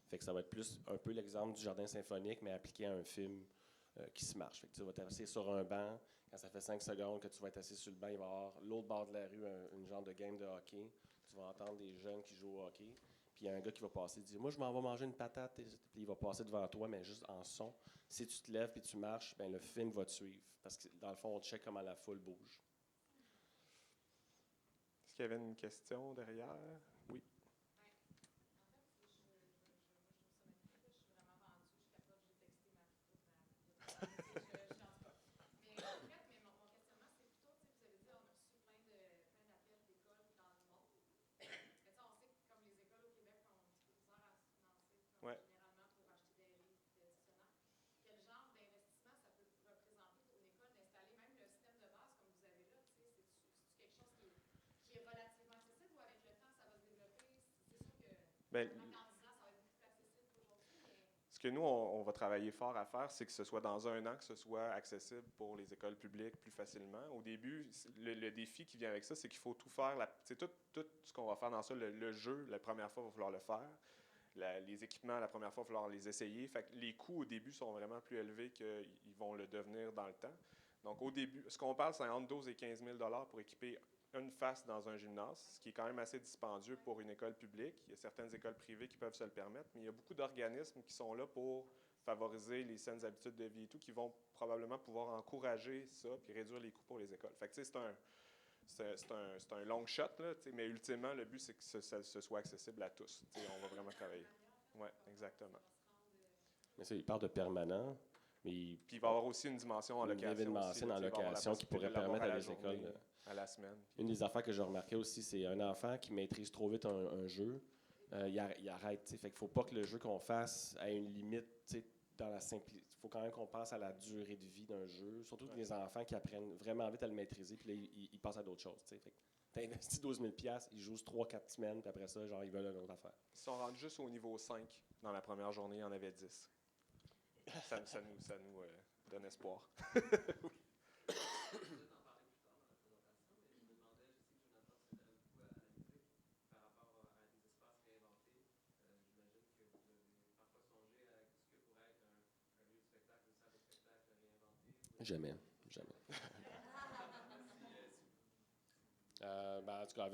Fait que ça va être plus un peu l'exemple du jardin symphonique, mais appliqué à un film qui se marche. Fait que tu vas t'asseoir sur un banc, quand ça fait 5 secondes que tu vas être assis sur le banc, il va y avoir l'autre bord de la rue, une genre de game de hockey. Tu vas entendre des jeunes qui jouent au hockey. Puis il y a un gars qui va passer, dit « Moi, je m'en vais manger une patate. » Puis il va passer devant toi, mais juste en son. Si tu te lèves et tu marches, ben le film va te suivre. Parce que dans le fond, on check comment la foule bouge. qu'il y avait une question derrière. Oui. En fait, moi, je trouve ça magnifique. Je suis vraiment vendue. Je capote. J'ai texté ma toute ma. Je suis en tout cas. Mais en fait, mon questionnement, c'est plutôt, vous avez dit, on a reçu plein d'appels d'écoles dans le monde. Mais on sait que comme les écoles au Québec ont un petit peu de misère à se financer, Ouais. généralement pour acheter des livres et des dictionnaires. Quel genre d'investissement ça peut représenter pour une école d'installer même le système de base comme vous avez là? C'est-tu quelque chose qui est relativement accessible ou avec le temps, ça va se développer? C'est sûr que Ben, dans 10 ans, ça va être beaucoup plus accessible qu'aujourd'hui, mais ce que nous, on va travailler fort à faire, c'est que ce soit dans un an, que ce soit accessible pour les écoles publiques plus facilement. Au début, le défi qui vient avec ça, c'est qu'il faut tout faire. Tout ce qu'on va faire dans ça, le jeu, la première fois, il va falloir le faire. Les équipements, la première fois, il va falloir les essayer. Fait que les coûts au début sont vraiment plus élevés qu'ils vont le devenir dans le temps. Donc, au début, ce qu'on parle, c'est entre 12 et 15 000 pour équiper une face dans un gymnase, ce qui est quand même assez dispendieux pour une école publique. Il y a certaines écoles privées qui peuvent se le permettre, mais il y a beaucoup d'organismes qui sont là pour favoriser les saines habitudes de vie et tout, qui vont probablement pouvoir encourager ça puis réduire les coûts pour les écoles. Fait que, c'est un long shot, là, mais ultimement, le but, c'est que ce soit accessible à tous. On va vraiment travailler. Oui, exactement. Mais ça, il parle de permanent, mais Puis il va y avoir aussi une dimension en location. L'événementiel en location qui pourrait permettre à des écoles. À la semaine. Une des affaires que j'ai remarqué aussi, c'est un enfant qui maîtrise trop vite un jeu, il arrête. Fait qu'il ne faut pas que le jeu qu'on fasse ait une limite dans la simplicité. Il faut quand même qu'on pense à la durée de vie d'un jeu, surtout que les enfants qui apprennent vraiment vite à le maîtriser, puis là, ils passent à d'autres choses. Fait que tu investis 12 000 $, ils jouent 3-4 semaines, puis après ça, genre, ils veulent une autre affaire. Ils sont rendus juste au niveau 5 dans la première journée, il y en avait 10. Ça nous donne espoir. Jamais. En tout cas, à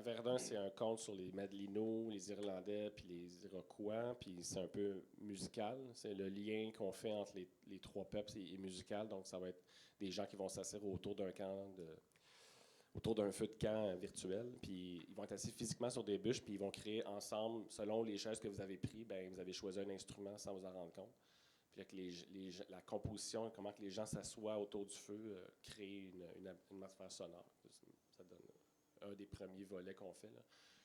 Verdun, c'est un conte sur les Madelinos, les Irlandais puis les Iroquois, puis c'est un peu musical. C'est le lien qu'on fait entre les trois peuples est musical, donc ça va être des gens qui vont s'asseoir autour d'un feu de camp virtuel, puis ils vont être assis physiquement sur des bûches, puis ils vont créer ensemble, selon les chaises que vous avez prises, vous avez choisi un instrument sans vous en rendre compte. Puis là, que la composition, comment que les gens s'assoient autour du feu, crée une atmosphère sonore. Ça donne un des premiers volets qu'on fait. Là.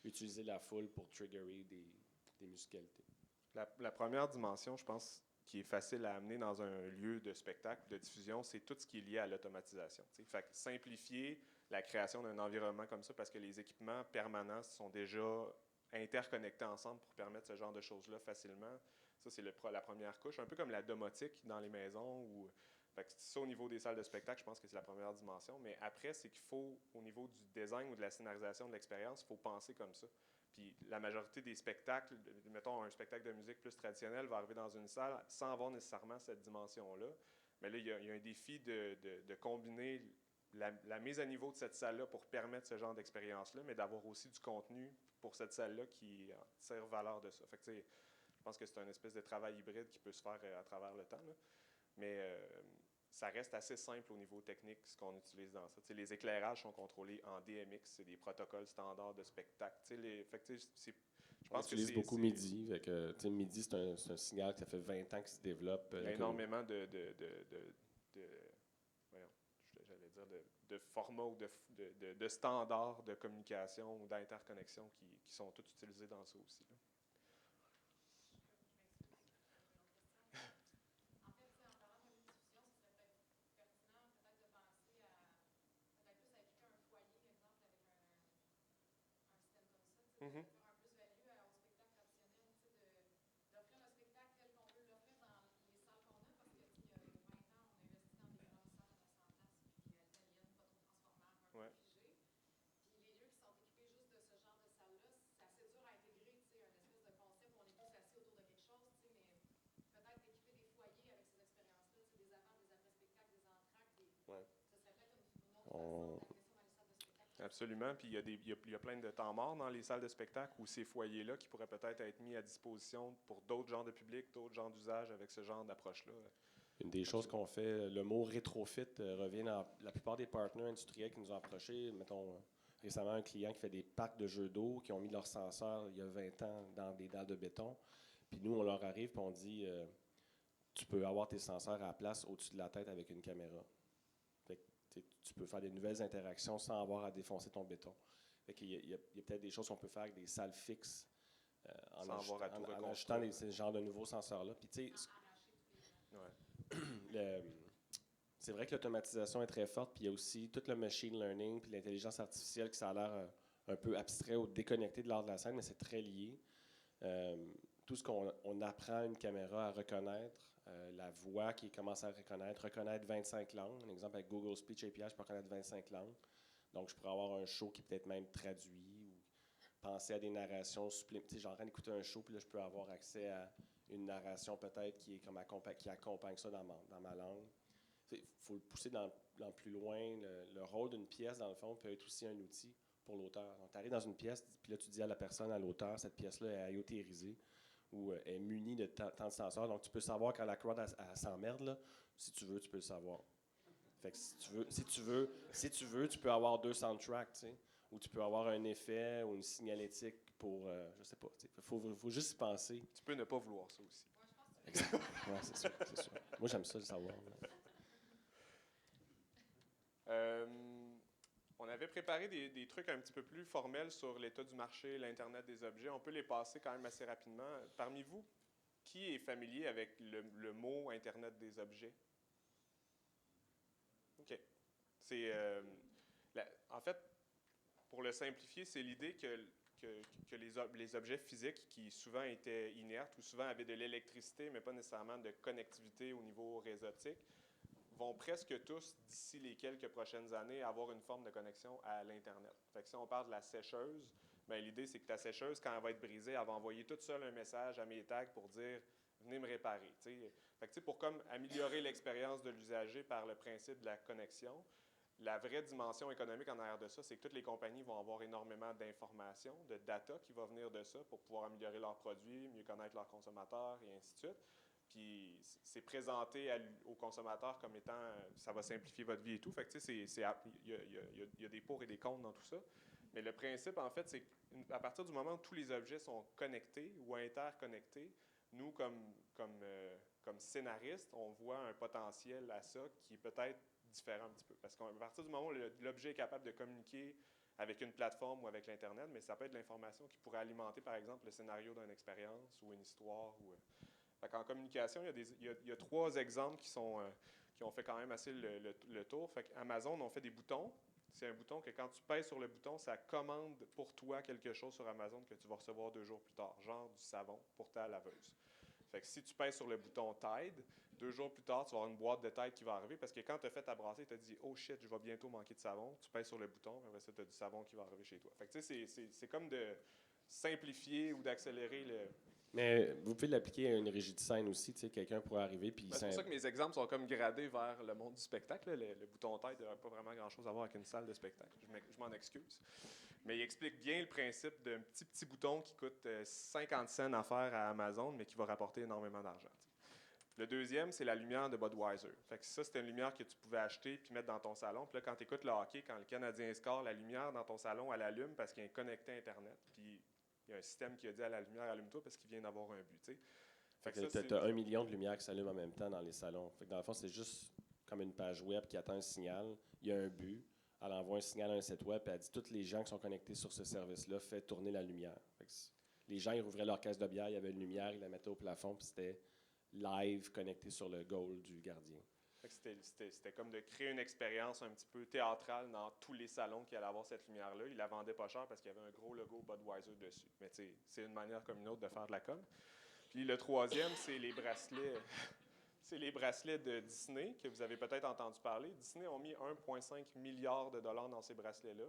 Utiliser la foule pour triggerer des musicalités. La première dimension, je pense, qui est facile à amener dans un lieu de spectacle, de diffusion, c'est tout ce qui est lié à l'automatisation. Fait que simplifier la création d'un environnement comme ça parce que les équipements permanents sont déjà interconnectés ensemble pour permettre ce genre de choses-là facilement. Ça, c'est la première couche, un peu comme la domotique dans les maisons. Fait que ça, au niveau des salles de spectacle, je pense que c'est la première dimension. Mais après, c'est qu'il faut, au niveau du design ou de la scénarisation de l'expérience, il faut penser comme ça. Puis la majorité des spectacles, mettons un spectacle de musique plus traditionnel, va arriver dans une salle sans avoir nécessairement cette dimension-là. Mais là, il y a un défi de combiner la mise à niveau de cette salle-là pour permettre ce genre d'expérience-là, mais d'avoir aussi du contenu pour cette salle-là qui tire valeur de ça. Fait que, je pense que c'est un espèce de travail hybride qui peut se faire à travers le temps. Là. Mais ça reste assez simple au niveau technique, ce qu'on utilise dans ça. T'sais, les éclairages sont contrôlés en DMX, c'est des protocoles standards de spectacle. On utilise beaucoup MIDI. MIDI, c'est un signal que ça fait 20 ans qu'il se développe. Il y a énormément de formats ou de standards de communication ou d'interconnexion qui sont tous utilisés dans ça aussi. Là. Mm-hmm. Un plus-value au spectacle traditionnel, d'offrir le spectacle tel qu'on veut l'offrir dans les salles qu'on a, parce que il y a 20 ans, on a investi dans des grandes salles à 900 places, puis italiennes, pas trop transformables, un peu figées. Puis les lieux qui sont équipés juste de ce genre de salle-là, c'est assez dur à intégrer, un espèce de concept où on est tous assis autour de quelque chose, mais peut-être d'équiper des foyers avec ces expériences-là, des avant, des après-spectacles, des entractes, ce serait peut-être une autre façon d'amener ça dans les salles de spectacle. Absolument. Puis il y a plein de temps morts dans les salles de spectacle ou ces foyers-là qui pourraient peut-être être mis à disposition pour d'autres genres de publics, d'autres genres d'usages avec ce genre d'approche-là. Une des choses qu'on fait, le mot rétrofit revient dans la plupart des partenaires industriels qui nous ont approchés. Mettons, récemment un client qui fait des parcs de jeux d'eau qui ont mis leurs senseurs il y a 20 ans dans des dalles de béton. Puis nous, on leur arrive et on dit tu peux avoir tes senseurs à la place au-dessus de la tête avec une caméra. Fait que, tu peux faire des nouvelles interactions sans avoir à défoncer ton béton. Fait qu'il y a peut-être des choses qu'on peut faire avec des salles fixes en ajoutant ce genre de nouveaux senseurs-là. Puis tu sais, c'est vrai que l'automatisation est très forte, puis il y a aussi tout le machine learning puis l'intelligence artificielle qui ça a l'air un peu abstrait ou déconnecté de l'art de la scène, mais c'est très lié. Tout ce qu'on apprend à une caméra à reconnaître, la voix qui commence à reconnaître 25 langues. Un exemple avec Google Speech API, je peux reconnaître 25 langues. Donc, je pourrais avoir un show qui peut être même traduit ou penser à des narrations supplémentaires. Tu sais, j'ai en train d'écouter un show, puis là, je peux avoir accès à une narration peut-être qui est comme qui accompagne ça dans ma langue. Il faut le pousser dans plus loin. Le rôle d'une pièce, dans le fond, peut être aussi un outil pour l'auteur. Donc, tu arrives dans une pièce, puis là, tu dis à la personne, à l'auteur, cette pièce-là est IoTisée ou est munie de tant de senseurs. Donc, tu peux savoir quand la crowd elle s'emmerde, là. Si tu veux, tu peux le savoir. Fait que si tu veux, tu peux avoir 2 soundtracks, tu sais, ou tu peux avoir un effet ou une signalétique pour, je sais pas, il faut juste y penser. Tu peux ne pas vouloir ça aussi. Exact. Ouais, c'est sûr. Moi, j'aime ça, le savoir. On avait préparé des trucs un petit peu plus formels sur l'état du marché, l'Internet des objets. On peut les passer quand même assez rapidement. Parmi vous, qui est familier avec le mot Internet des objets? OK. En fait, pour le simplifier, c'est l'idée que les objets physiques qui souvent étaient inertes ou souvent avaient de l'électricité, mais pas nécessairement de connectivité au niveau réseautique, vont presque tous, d'ici les quelques prochaines années, avoir une forme de connexion à l'Internet. Fait que si on parle de la sécheuse, bien, l'idée, c'est que ta sécheuse, quand elle va être brisée, elle va envoyer toute seule un message à mes tags pour dire « venez me réparer ». Fait que, pour comme améliorer l'expérience de l'usager par le principe de la connexion, la vraie dimension économique en arrière de ça, c'est que toutes les compagnies vont avoir énormément d'informations, de data qui va venir de ça pour pouvoir améliorer leurs produits, mieux connaître leurs consommateurs et ainsi de suite. Puis c'est présenté aux consommateurs comme étant ça va simplifier votre vie et tout. Fait que il y a des pour et des contre dans tout ça. Mais le principe, en fait, c'est qu'à partir du moment où tous les objets sont connectés ou interconnectés, nous, comme scénaristes, on voit un potentiel à ça qui est peut-être différent un petit peu. Parce qu'à partir du moment où l'objet est capable de communiquer avec une plateforme ou avec l'Internet, mais ça peut être de l'information qui pourrait alimenter, par exemple, le scénario d'une expérience ou une histoire. En communication, il y a 3 exemples qui ont fait quand même assez le tour. Amazon ont fait des boutons. C'est un bouton que quand tu pèses sur le bouton, ça commande pour toi quelque chose sur Amazon que tu vas recevoir 2 jours plus tard, genre du savon pour ta laveuse. Fait que si tu pèses sur le bouton Tide, 2 jours plus tard, tu vas avoir une boîte de Tide qui va arriver parce que quand tu as fait ta brassée, tu as dit « Oh shit, je vais bientôt manquer de savon ». Tu pèses sur le bouton, après ça, tu as du savon qui va arriver chez toi. Fait que c'est comme de simplifier ou d'accélérer le... Mais vous pouvez l'appliquer à une régie de scène aussi, tu sais, quelqu'un pourrait arriver puis... C'est pour ça que mes exemples sont comme gradés vers le monde du spectacle. Le bouton Tide n'a pas vraiment grand-chose à voir avec une salle de spectacle. Je m'en excuse. Mais il explique bien le principe d'un petit bouton qui coûte 50 cents à faire à Amazon, mais qui va rapporter énormément d'argent. Le deuxième, c'est la lumière de Budweiser. Fait que ça, c'était une lumière que tu pouvais acheter puis mettre dans ton salon. Puis là, quand tu écoutes le hockey, quand le Canadien score, la lumière dans ton salon, elle allume parce qu'il est connecté à Internet. Puis il y a un système qui a dit à la lumière, allume-toi parce qu'il vient d'avoir un but. T'sais. Fait que tu as 1 million de lumières qui s'allument en même temps dans les salons. Fait que dans le fond, c'est juste comme une page web qui attend un signal. Il y a un but. Elle envoie un signal à un site web et elle dit tous les gens qui sont connectés sur ce service-là, fait tourner la lumière. Fait que les gens, ils rouvraient leur caisse de bière, il y avait une lumière, ils la mettaient au plafond, puis c'était live connecté sur le goal du gardien. C'était comme de créer une expérience un petit peu théâtrale dans tous les salons qui allaient avoir cette lumière-là. Ils la vendaient pas cher parce qu'il y avait un gros logo Budweiser dessus. Mais c'est une manière comme une autre de faire de la com. Puis le troisième, c'est les bracelets. C'est les bracelets de Disney, que vous avez peut-être entendu parler. Disney ont mis 1,5 milliard de dollars dans ces bracelets-là.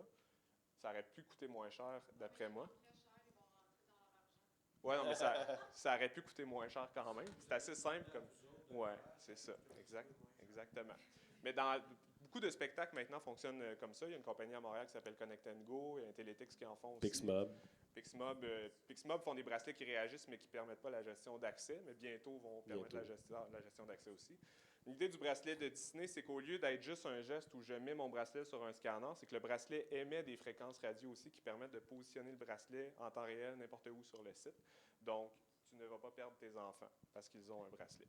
Ça aurait pu coûter moins cher, d'après moi. Oui, non, mais ça aurait pu coûter moins cher quand même. C'est assez simple comme... Oui, c'est ça. Exactement. Mais beaucoup de spectacles maintenant fonctionnent comme ça. Il y a une compagnie à Montréal qui s'appelle Connect & Go. Il y a Intelletix qui en font aussi. Pixmob font des bracelets qui réagissent mais qui ne permettent pas la gestion d'accès, mais bientôt vont permettre la gestion d'accès aussi. L'idée du bracelet de Disney, c'est qu'au lieu d'être juste un geste où je mets mon bracelet sur un scanner, c'est que le bracelet émet des fréquences radio aussi qui permettent de positionner le bracelet en temps réel n'importe où sur le site. Donc, tu ne vas pas perdre tes enfants parce qu'ils ont un bracelet.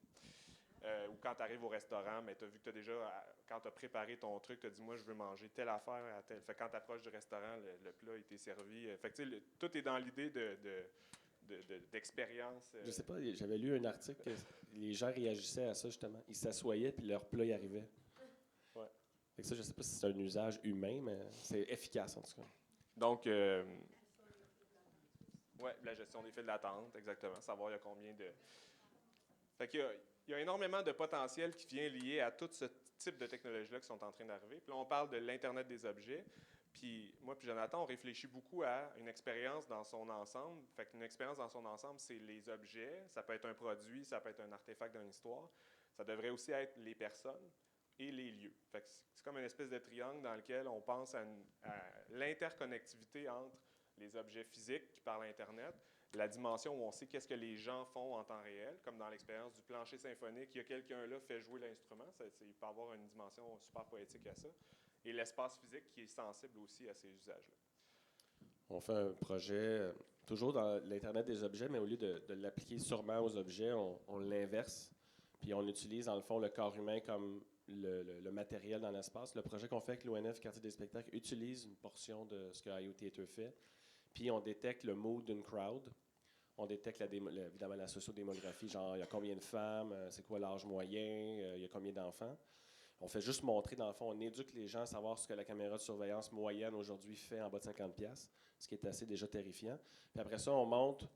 Ou quand tu arrives au restaurant, mais tu as vu que tu as déjà, quand tu as préparé ton truc, tu as dit, moi, je veux manger telle affaire à telle. Fait que quand tu approches du restaurant, le plat était servi. Fait que, tu sais, tout est dans l'idée d'expérience. Je sais pas, j'avais lu un article que les gens réagissaient à ça, justement. Ils s'assoyaient, puis leur plat y arrivait. Ouais. Fait que ça, je sais pas si c'est un usage humain, mais c'est efficace, en tout cas. Donc, la gestion des files d'attente, exactement. Savoir il y a combien de... Fait qu'il y a énormément de potentiel qui vient lié à tout ce type de technologies-là qui sont en train d'arriver. Puis là, on parle de l'Internet des objets. Puis moi puis Jonathan, on réfléchit beaucoup à une expérience dans son ensemble. Fait qu'une expérience dans son ensemble, c'est les objets. Ça peut être un produit, ça peut être un artefact d'une histoire. Ça devrait aussi être les personnes et les lieux. Fait que c'est comme une espèce de triangle dans lequel on pense à l'interconnectivité entre les objets physiques qui parlent à Internet, la dimension où on sait qu'est-ce que les gens font en temps réel, comme dans l'expérience du plancher symphonique, il y a quelqu'un là qui fait jouer l'instrument, il peut avoir une dimension super poétique à ça, et l'espace physique qui est sensible aussi à ces usages-là. On fait un projet, toujours dans l'Internet des objets, mais au lieu de l'appliquer sûrement aux objets, on l'inverse, puis on utilise dans le fond le corps humain comme le matériel dans l'espace. Le projet qu'on fait avec l'ONF Quartier des spectacles utilise une portion de ce que IO Theater fait, puis on détecte le mood d'une crowd. On détecte évidemment la sociodémographie, genre il y a combien de femmes, c'est quoi l'âge moyen, il y a combien d'enfants. On fait juste montrer, dans le fond, on éduque les gens à savoir ce que la caméra de surveillance moyenne aujourd'hui fait en bas de 50$, ce qui est assez déjà terrifiant. Puis après ça, on montre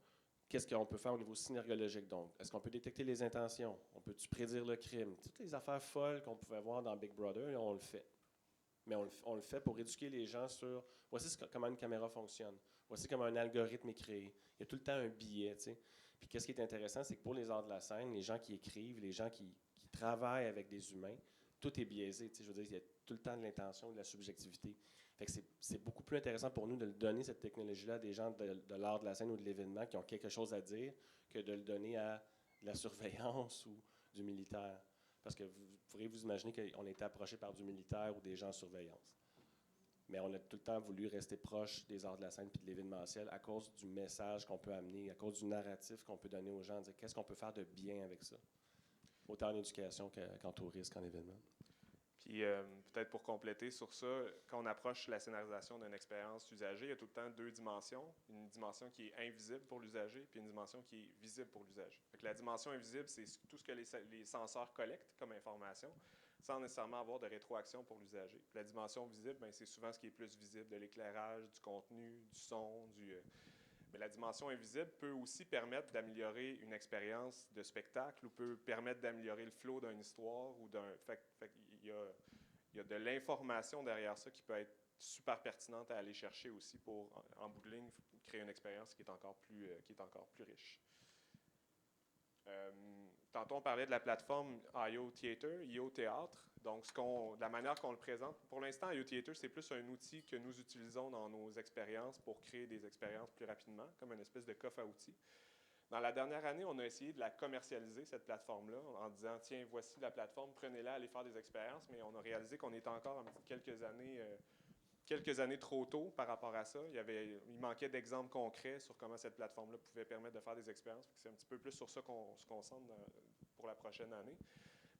qu'est-ce qu'on peut faire au niveau synergologique. Donc, est-ce qu'on peut détecter les intentions? On peut-tu prédire le crime? Toutes les affaires folles qu'on pouvait voir dans Big Brother, on le fait. Mais on le fait pour éduquer les gens sur voici comment une caméra fonctionne, voici comment un algorithme est créé. Il y a tout le temps un biais, tu sais. Puis qu'est-ce qui est intéressant, c'est que pour les arts de la scène, les gens qui écrivent, les gens qui travaillent avec des humains, tout est biaisé, tu sais. Je veux dire, il y a tout le temps de l'intention, de la subjectivité. Fait que c'est beaucoup plus intéressant pour nous de le donner, cette technologie-là, à des gens de l'art de la scène ou de l'événement qui ont quelque chose à dire, que de le donner à de la surveillance ou du militaire. Parce que vous pourriez vous imaginer qu'on a été approché par du militaire ou des gens en surveillance. Mais on a tout le temps voulu rester proche des arts de la scène puis de l'événementiel à cause du message qu'on peut amener, à cause du narratif qu'on peut donner aux gens, dire qu'est-ce qu'on peut faire de bien avec ça, autant en éducation qu'en tourisme, qu'en événement. Puis peut-être pour compléter sur ça, quand on approche la scénarisation d'une expérience usagée, il y a tout le temps deux dimensions. Une dimension qui est invisible pour l'usager, puis une dimension qui est visible pour l'usager. La dimension invisible, c'est tout ce que les senseurs collectent comme information, sans nécessairement avoir de rétroaction pour l'usager. La dimension visible, c'est souvent ce qui est plus visible, de l'éclairage, du contenu, du son, Mais la dimension invisible peut aussi permettre d'améliorer une expérience de spectacle ou peut permettre d'améliorer le flow d'une histoire ou il y a de l'information derrière ça qui peut être super pertinente à aller chercher aussi pour, en bout de ligne, créer une expérience qui est encore plus riche. Tantôt, on parlait de la plateforme IO Theater, IO Théâtre. Donc, la manière qu'on le présente, pour l'instant, IO Theater, c'est plus un outil que nous utilisons dans nos expériences pour créer des expériences plus rapidement, comme une espèce de coffre à outils. Dans la dernière année, on a essayé de la commercialiser, cette plateforme-là, en disant, tiens, voici la plateforme, prenez-la, allez faire des expériences. Mais on a réalisé qu'on était encore quelques années trop tôt par rapport à ça. Il manquait d'exemples concrets sur comment cette plateforme-là pouvait permettre de faire des expériences. C'est un petit peu plus sur ça qu'on se concentre pour la prochaine année.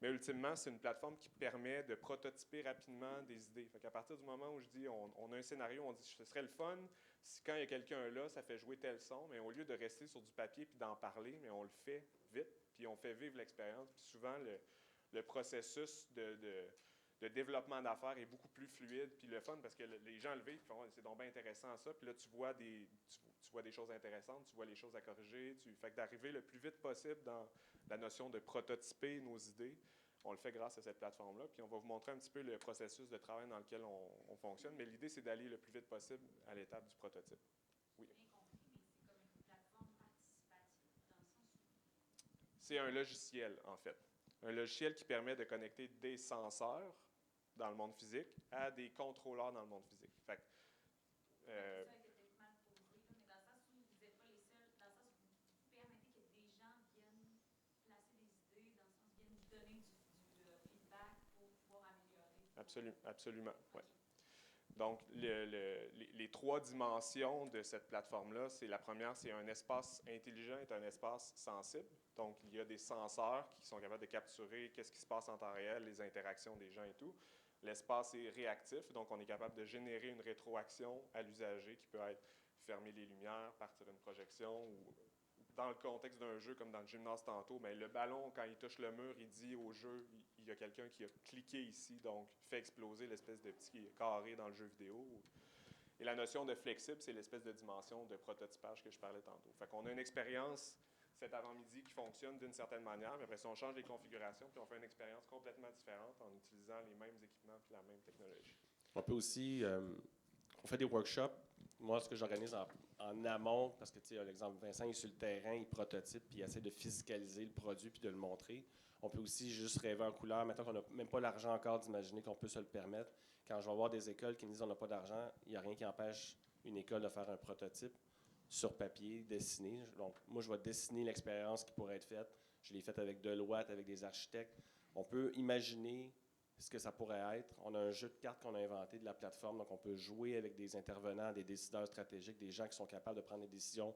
Mais ultimement, c'est une plateforme qui permet de prototyper rapidement des idées. Fait qu'à partir du moment où je dis, on a un scénario, on dit, ce serait le fun si quand il y a quelqu'un là, ça fait jouer tel son, mais au lieu de rester sur du papier puis d'en parler, mais on le fait vite, puis on fait vivre l'expérience. Puis souvent, le processus de développement d'affaires est beaucoup plus fluide puis le fun parce que les gens le vivent, c'est donc bien intéressant ça. Puis là, tu vois des choses intéressantes, tu vois les choses à corriger. Fait que d'arriver le plus vite possible dans la notion de prototyper nos idées, on le fait grâce à cette plateforme-là. Puis on va vous montrer un petit peu le processus de travail dans lequel on fonctionne. Mais l'idée, c'est d'aller le plus vite possible à l'étape du prototype. Oui. Bien compris, mais c'est comme une plateforme participative, dans le sens où... C'est un logiciel, en fait. Un logiciel qui permet de connecter des senseurs dans le monde physique à des contrôleurs dans le monde physique. Fait que, Ça a été peut-être mal posé, là, mais dans le sens où vous n'êtes pas les seuls, dans le sens où vous permettez que des gens viennent placer des idées, dans le sens où viennent vous donner Absolument, ouais. Donc, les 3 dimensions de cette plateforme-là, c'est la première, c'est un espace intelligent et un espace sensible. Donc, il y a des senseurs qui sont capables de capturer qu'est-ce qui se passe en temps réel, les interactions des gens et tout. L'espace est réactif, donc on est capable de générer une rétroaction à l'usager qui peut être fermer les lumières, partir une projection ou dans le contexte d'un jeu comme dans le gymnase tantôt, mais le ballon, quand il touche le mur, il dit au jeu, il y a quelqu'un qui a cliqué ici, donc fait exploser l'espèce de petit carré dans le jeu vidéo. Et la notion de flexible, c'est l'espèce de dimension de prototypage que je parlais tantôt. Fait qu'on a une expérience cet avant-midi qui fonctionne d'une certaine manière, mais après ça, on change les configurations, puis on fait une expérience complètement différente en utilisant les mêmes équipements puis la même technologie. On peut aussi, on fait des workshops. Moi, ce que j'organise en amont, parce que, tu sais, l'exemple, Vincent est sur le terrain, il prototype, puis il essaie de physicaliser le produit, puis de le montrer. On peut aussi juste rêver en couleur. Maintenant qu'on n'a même pas l'argent encore d'imaginer qu'on peut se le permettre. Quand je vais voir des écoles qui me disent on n'a pas d'argent, il n'y a rien qui empêche une école de faire un prototype sur papier, dessiné. Donc, moi, je vais dessiner l'expérience qui pourrait être faite. Je l'ai faite avec Deloitte, avec des architectes. On peut imaginer ce que ça pourrait être. On a un jeu de cartes qu'on a inventé de la plateforme, donc on peut jouer avec des intervenants, des décideurs stratégiques, des gens qui sont capables de prendre des décisions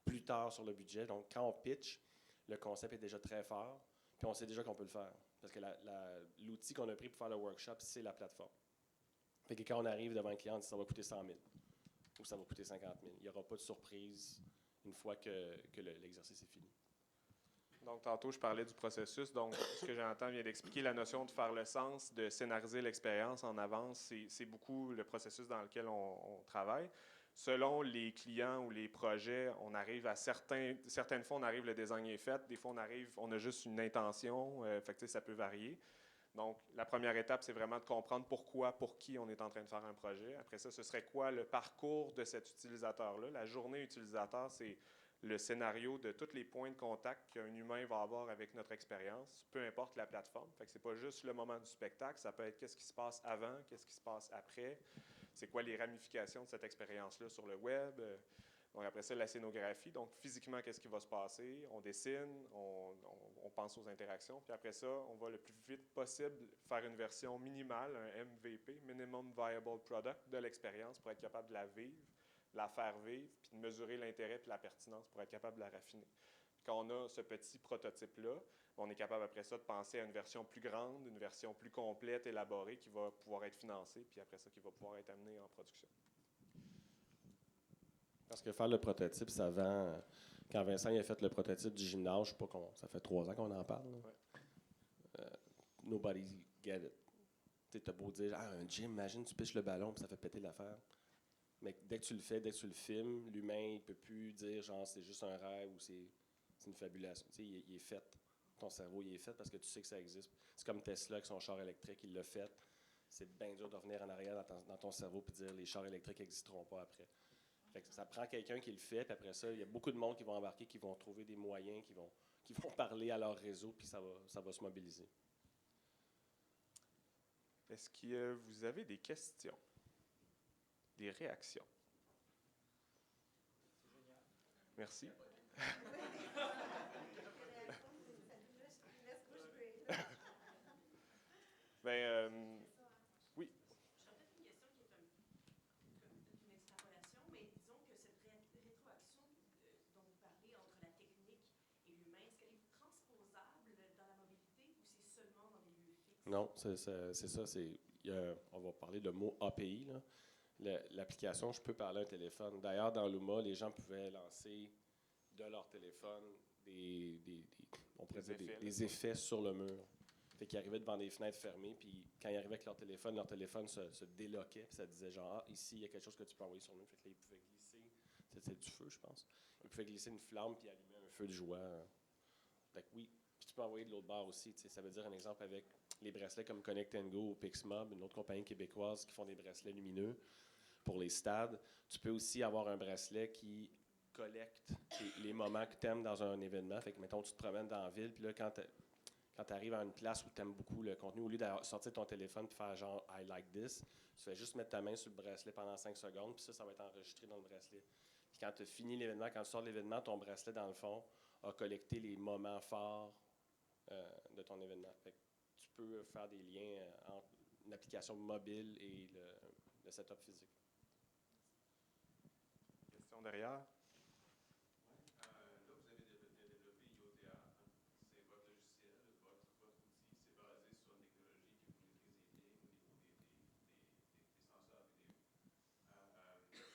plus tard sur le budget. Donc, quand on pitch, le concept est déjà très fort, puis on sait déjà qu'on peut le faire. Parce que l'outil qu'on a pris pour faire le workshop, c'est la plateforme. Fait que quand on arrive devant un client, on dit ça va coûter 100 000 ou ça va coûter 50 000. Il n'y aura pas de surprise une fois que l'exercice est fini. Donc, tantôt, je parlais du processus. Donc, ce que j'entends vient d'expliquer la notion de faire le sens, de scénariser l'expérience en avance. C'est beaucoup le processus dans lequel on travaille. Selon les clients ou les projets, on arrive à certaines fois, on arrive, le design est fait. Des fois, on a juste une intention. Fait que, ça peut varier. Donc, la première étape, c'est vraiment de comprendre pourquoi, pour qui on est en train de faire un projet. Après ça, ce serait quoi le parcours de cet utilisateur-là? La journée utilisateur, c'est le scénario de tous les points de contact qu'un humain va avoir avec notre expérience, peu importe la plateforme. Fait que c'est pas juste le moment du spectacle, ça peut être qu'est-ce qui se passe avant, qu'est-ce qui se passe après, c'est quoi les ramifications de cette expérience-là sur le web. Donc après ça, la scénographie. Donc physiquement, qu'est-ce qui va se passer? On dessine, on pense aux interactions. Puis après ça, on va le plus vite possible faire une version minimale, un MVP, Minimum Viable Product, de l'expérience pour être capable de la vivre, la faire vivre, puis de mesurer l'intérêt et la pertinence pour être capable de la raffiner. Puis quand on a ce petit prototype-là, on est capable après ça de penser à une version plus grande, une version plus complète, élaborée, qui va pouvoir être financée, puis après ça, qui va pouvoir être amenée en production. Parce que faire le prototype, ça vend. Quand Vincent a fait le prototype du gymnase, je sais pas, ça fait 3 ans qu'on en parle. Ouais. Nobody get it. Tu as beau dire, un gym, imagine, tu piches le ballon, puis ça fait péter l'affaire. Mais dès que tu le fais, dès que tu le filmes, l'humain, il ne peut plus dire, genre, c'est juste un rêve ou c'est une fabulation. Tu sais, il est fait. Ton cerveau, il est fait parce que tu sais que ça existe. C'est comme Tesla avec son char électrique, il l'a fait. C'est bien dur de revenir en arrière dans ton cerveau et dire, les chars électriques n'existeront pas après. Fait que ça prend quelqu'un qui le fait, puis après ça, il y a beaucoup de monde qui vont embarquer, qui vont trouver des moyens, qui vont parler à leur réseau, puis ça va se mobiliser. Est-ce que vous avez des questions? Des réactions? C'est génial. Merci. Oui. J'aurais peut-être une question qui est une extrapolation, mais disons que cette rétroaction dont vous parlez entre la technique et l'humain, est-ce qu'elle est transposable dans la mobilité ou c'est seulement dans les lieux fixes? Non, c'est ça. On va parler de mot API. Là. L'application, je peux parler à un téléphone. D'ailleurs, dans Luma, les gens pouvaient lancer de leur téléphone des effets sur le mur. Fait qu'ils arrivaient devant des fenêtres fermées, puis quand ils arrivaient avec leur téléphone se déloquait, puis ça disait genre, ici, il y a quelque chose que tu peux envoyer sur le mur. Fait que là, ils pouvaient glisser, c'était du feu, je pense. Ils pouvaient glisser une flamme, puis allumer un feu de joie. Fait que oui, puis tu peux envoyer de l'autre bord aussi. Ça veut dire un exemple avec les bracelets comme Connect & Go ou Pixmob, une autre compagnie québécoise qui font des bracelets lumineux pour les stades. Tu peux aussi avoir un bracelet qui collecte les moments que tu aimes dans un événement. Fait que, mettons, tu te promènes dans la ville, puis là, quand tu arrives à une place où tu aimes beaucoup le contenu, au lieu de sortir ton téléphone et faire genre « I like this », tu fais juste mettre ta main sur le bracelet pendant 5 secondes, puis ça va être enregistré dans le bracelet. Puis quand tu as fini l'événement, quand tu sors de l'événement, ton bracelet, dans le fond, a collecté les moments forts de ton événement. Fait que tu peux faire des liens entre une application mobile et le setup physique. Question derrière. Là, vous avez développé IOTA. C'est votre logiciel, votre outil, c'est basé sur une technologie que vous maîtrisez bien au niveau des senseurs vidéo.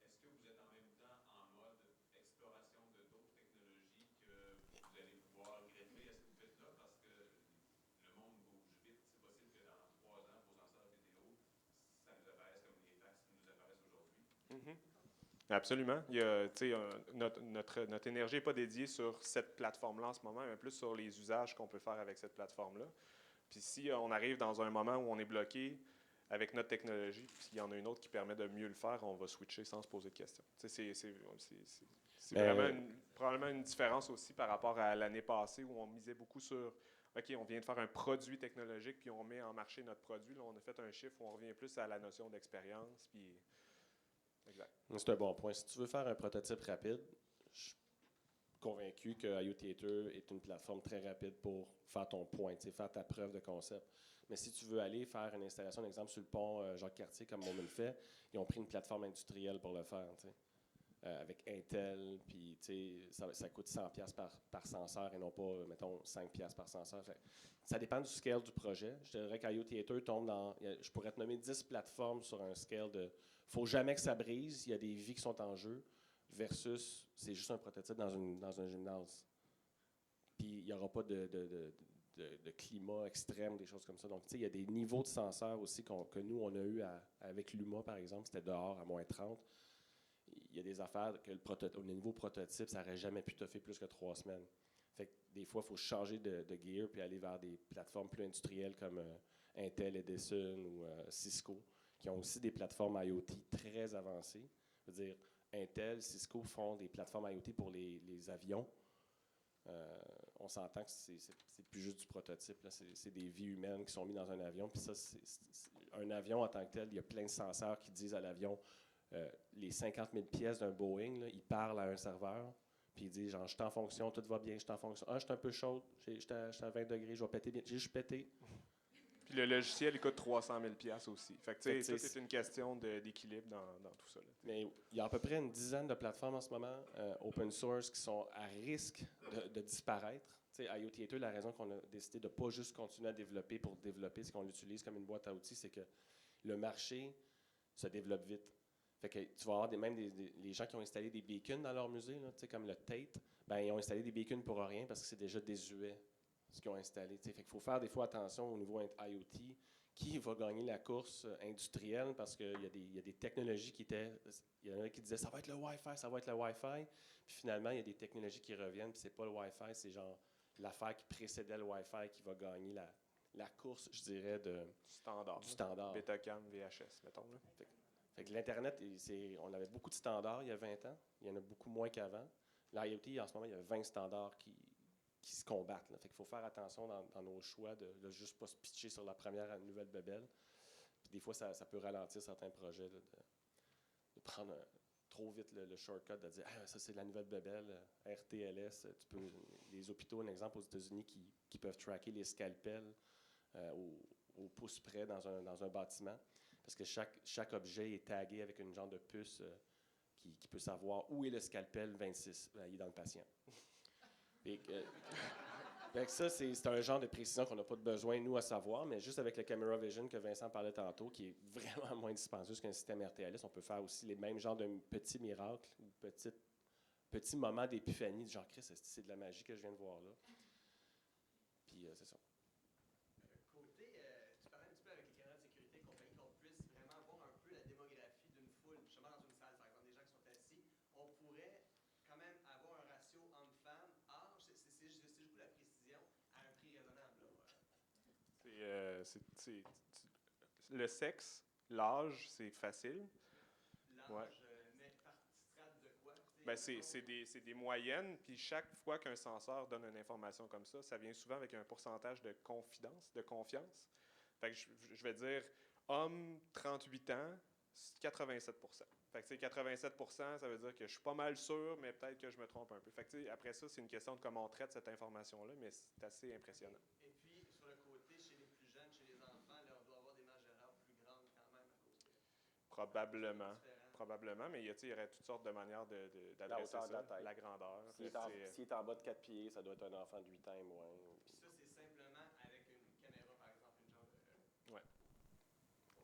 Est-ce que vous êtes en même temps en mode exploration de d'autres technologies que vous allez pouvoir greffer à ce que vous faites là? Parce que le monde bouge vite. C'est possible que dans 3 ans, vos senseurs vidéo, ça nous apparaisse comme les fax qui nous apparaissent aujourd'hui. Absolument. Il y a, notre énergie n'est pas dédiée sur cette plateforme-là en ce moment, mais plus sur les usages qu'on peut faire avec cette plateforme-là. Puis si on arrive dans un moment où on est bloqué avec notre technologie, puis s'il y en a une autre qui permet de mieux le faire, on va switcher sans se poser de questions. C'est vraiment probablement une différence aussi par rapport à l'année passée où on misait beaucoup sur OK, on vient de faire un produit technologique, puis on met en marché notre produit. Là, on a fait un chiffre où on revient plus à la notion d'expérience, puis... Exact. C'est un bon point. Si tu veux faire un prototype rapide, je suis convaincu que IO Theater est une plateforme très rapide pour faire ton point, faire ta preuve de concept. Mais si tu veux aller faire une installation, par exemple, sur le pont Jacques-Cartier, comme on le fait, ils ont pris une plateforme industrielle pour le faire, avec Intel, puis ça coûte 100$ par senseur et non pas, mettons, 5$ par senseur. Ça dépend du scale du projet. Je dirais qu'IO Theater tombe dans... Je pourrais te nommer 10 plateformes sur un scale de... Il ne faut jamais que ça brise, il y a des vies qui sont en jeu, versus c'est juste un prototype dans un gymnase. Puis il n'y aura pas de climat extrême, des choses comme ça. Donc, il y a des niveaux de senseurs aussi que nous, on a eu avec l'UMA, par exemple, c'était dehors à moins 30. Il y a des affaires que au niveau prototype, ça n'aurait jamais pu toffer plus que 3 semaines. Fait que des fois, il faut changer de gear puis aller vers des plateformes plus industrielles comme Intel, Edison ou Cisco, qui ont aussi des plateformes IoT très avancées. Je veux dire, Intel, Cisco font des plateformes IoT pour les avions. On s'entend que c'est plus juste du prototype. Là. C'est des vies humaines qui sont mises dans un avion. Puis ça, un avion en tant que tel, il y a plein de senseurs qui disent à l'avion, les 50 000 pièces d'un Boeing, là, ils parlent à un serveur. Puis il dit, genre, je suis en fonction, tout va bien, je suis en fonction. Ah, je suis un peu chaude, je suis à 20 degrés, je vais péter bien. J'ai juste pété. Puis le logiciel, il coûte 300 000$ aussi. Fait que, tu sais, tout est une question d'équilibre dans tout ça. Là. Mais il y a à peu près une dizaine de plateformes en ce moment, open source, qui sont à risque de disparaître. Tu sais, IO Theater, la raison qu'on a décidé de ne pas juste continuer à développer pour développer, c'est qu'on l'utilise comme une boîte à outils, c'est que le marché se développe vite. Fait que tu vas avoir les gens qui ont installé des beacons dans leur musée, là, comme le Tate, ben, ils ont installé des beacons pour rien parce que c'est déjà désuet ce qu'ils ont installé. Fait qu'il faut faire des fois attention au niveau IoT. Qui va gagner la course industrielle parce qu'il y a des technologies qui étaient... Il y en a qui disaient ça va être le Wi-Fi, ça va être le Wi-Fi. Puis finalement, il y a des technologies qui reviennent, puis c'est pas le Wi-Fi, c'est genre l'affaire qui précédait le Wi-Fi qui va gagner la course, je dirais, du standard. Betacam, VHS, mettons. Là. Fait que l'Internet, on avait beaucoup de standards il y a 20 ans. Il y en a beaucoup moins qu'avant. L'IoT, en ce moment, il y a 20 standards qui se combattent. Là. Fait qu'il faut faire attention dans nos choix de juste pas se pitcher sur la première nouvelle bébelle. Puis des fois, ça peut ralentir certains projets là, de prendre trop vite le shortcut, de dire « Ah, ça, c'est la nouvelle bébelle, RTLS. » Les hôpitaux, un exemple aux États-Unis, qui peuvent tracker les scalpels au pouce près dans un bâtiment. Parce que chaque objet est tagué avec une genre de puce qui peut savoir où est le scalpel 26. Il est dans le patient. Ça, c'est un genre de précision qu'on n'a pas de besoin, nous, à savoir, mais juste avec le Camera Vision que Vincent parlait tantôt, qui est vraiment moins dispendieux qu'un système RTLS, on peut faire aussi les mêmes genres de petits miracles ou petits moments d'épiphanie, du genre, Chris, c'est de la magie que je viens de voir là. Puis, c'est ça. Côté, tu parlais un petit peu avec les caméras de sécurité et compagnie, qu'on puisse vraiment voir un peu la démographie d'une foule, justement dans une salle, par exemple, des gens qui sont assis, on pourrait quand même avoir un ratio homme-femme, âge, c'est juste la précision à un prix raisonnable. Le sexe, l'âge, c'est facile. L'âge, ouais. Mais par strate de quoi? Ben, c'est des moyennes, puis chaque fois qu'un censeur donne une information comme ça vient souvent avec un pourcentage de confiance. Fait que je vais dire, homme, 38 ans, 87%. Fait que 87%, ça veut dire que je suis pas mal sûr, mais peut-être que je me trompe un peu. Fait que après ça, c'est une question de comment on traite cette information-là, mais c'est assez impressionnant. Et puis, sur le côté, chez les plus jeunes, chez Probablement. différent. Probablement, mais il y aurait toutes sortes de manières d'adresser hauteur de la ça. tête. La grandeur. S'il est en bas de 4 pieds, ça doit être un enfant de 8 ans et moins. Puis ça, c'est simplement avec une caméra, par exemple, une genre de...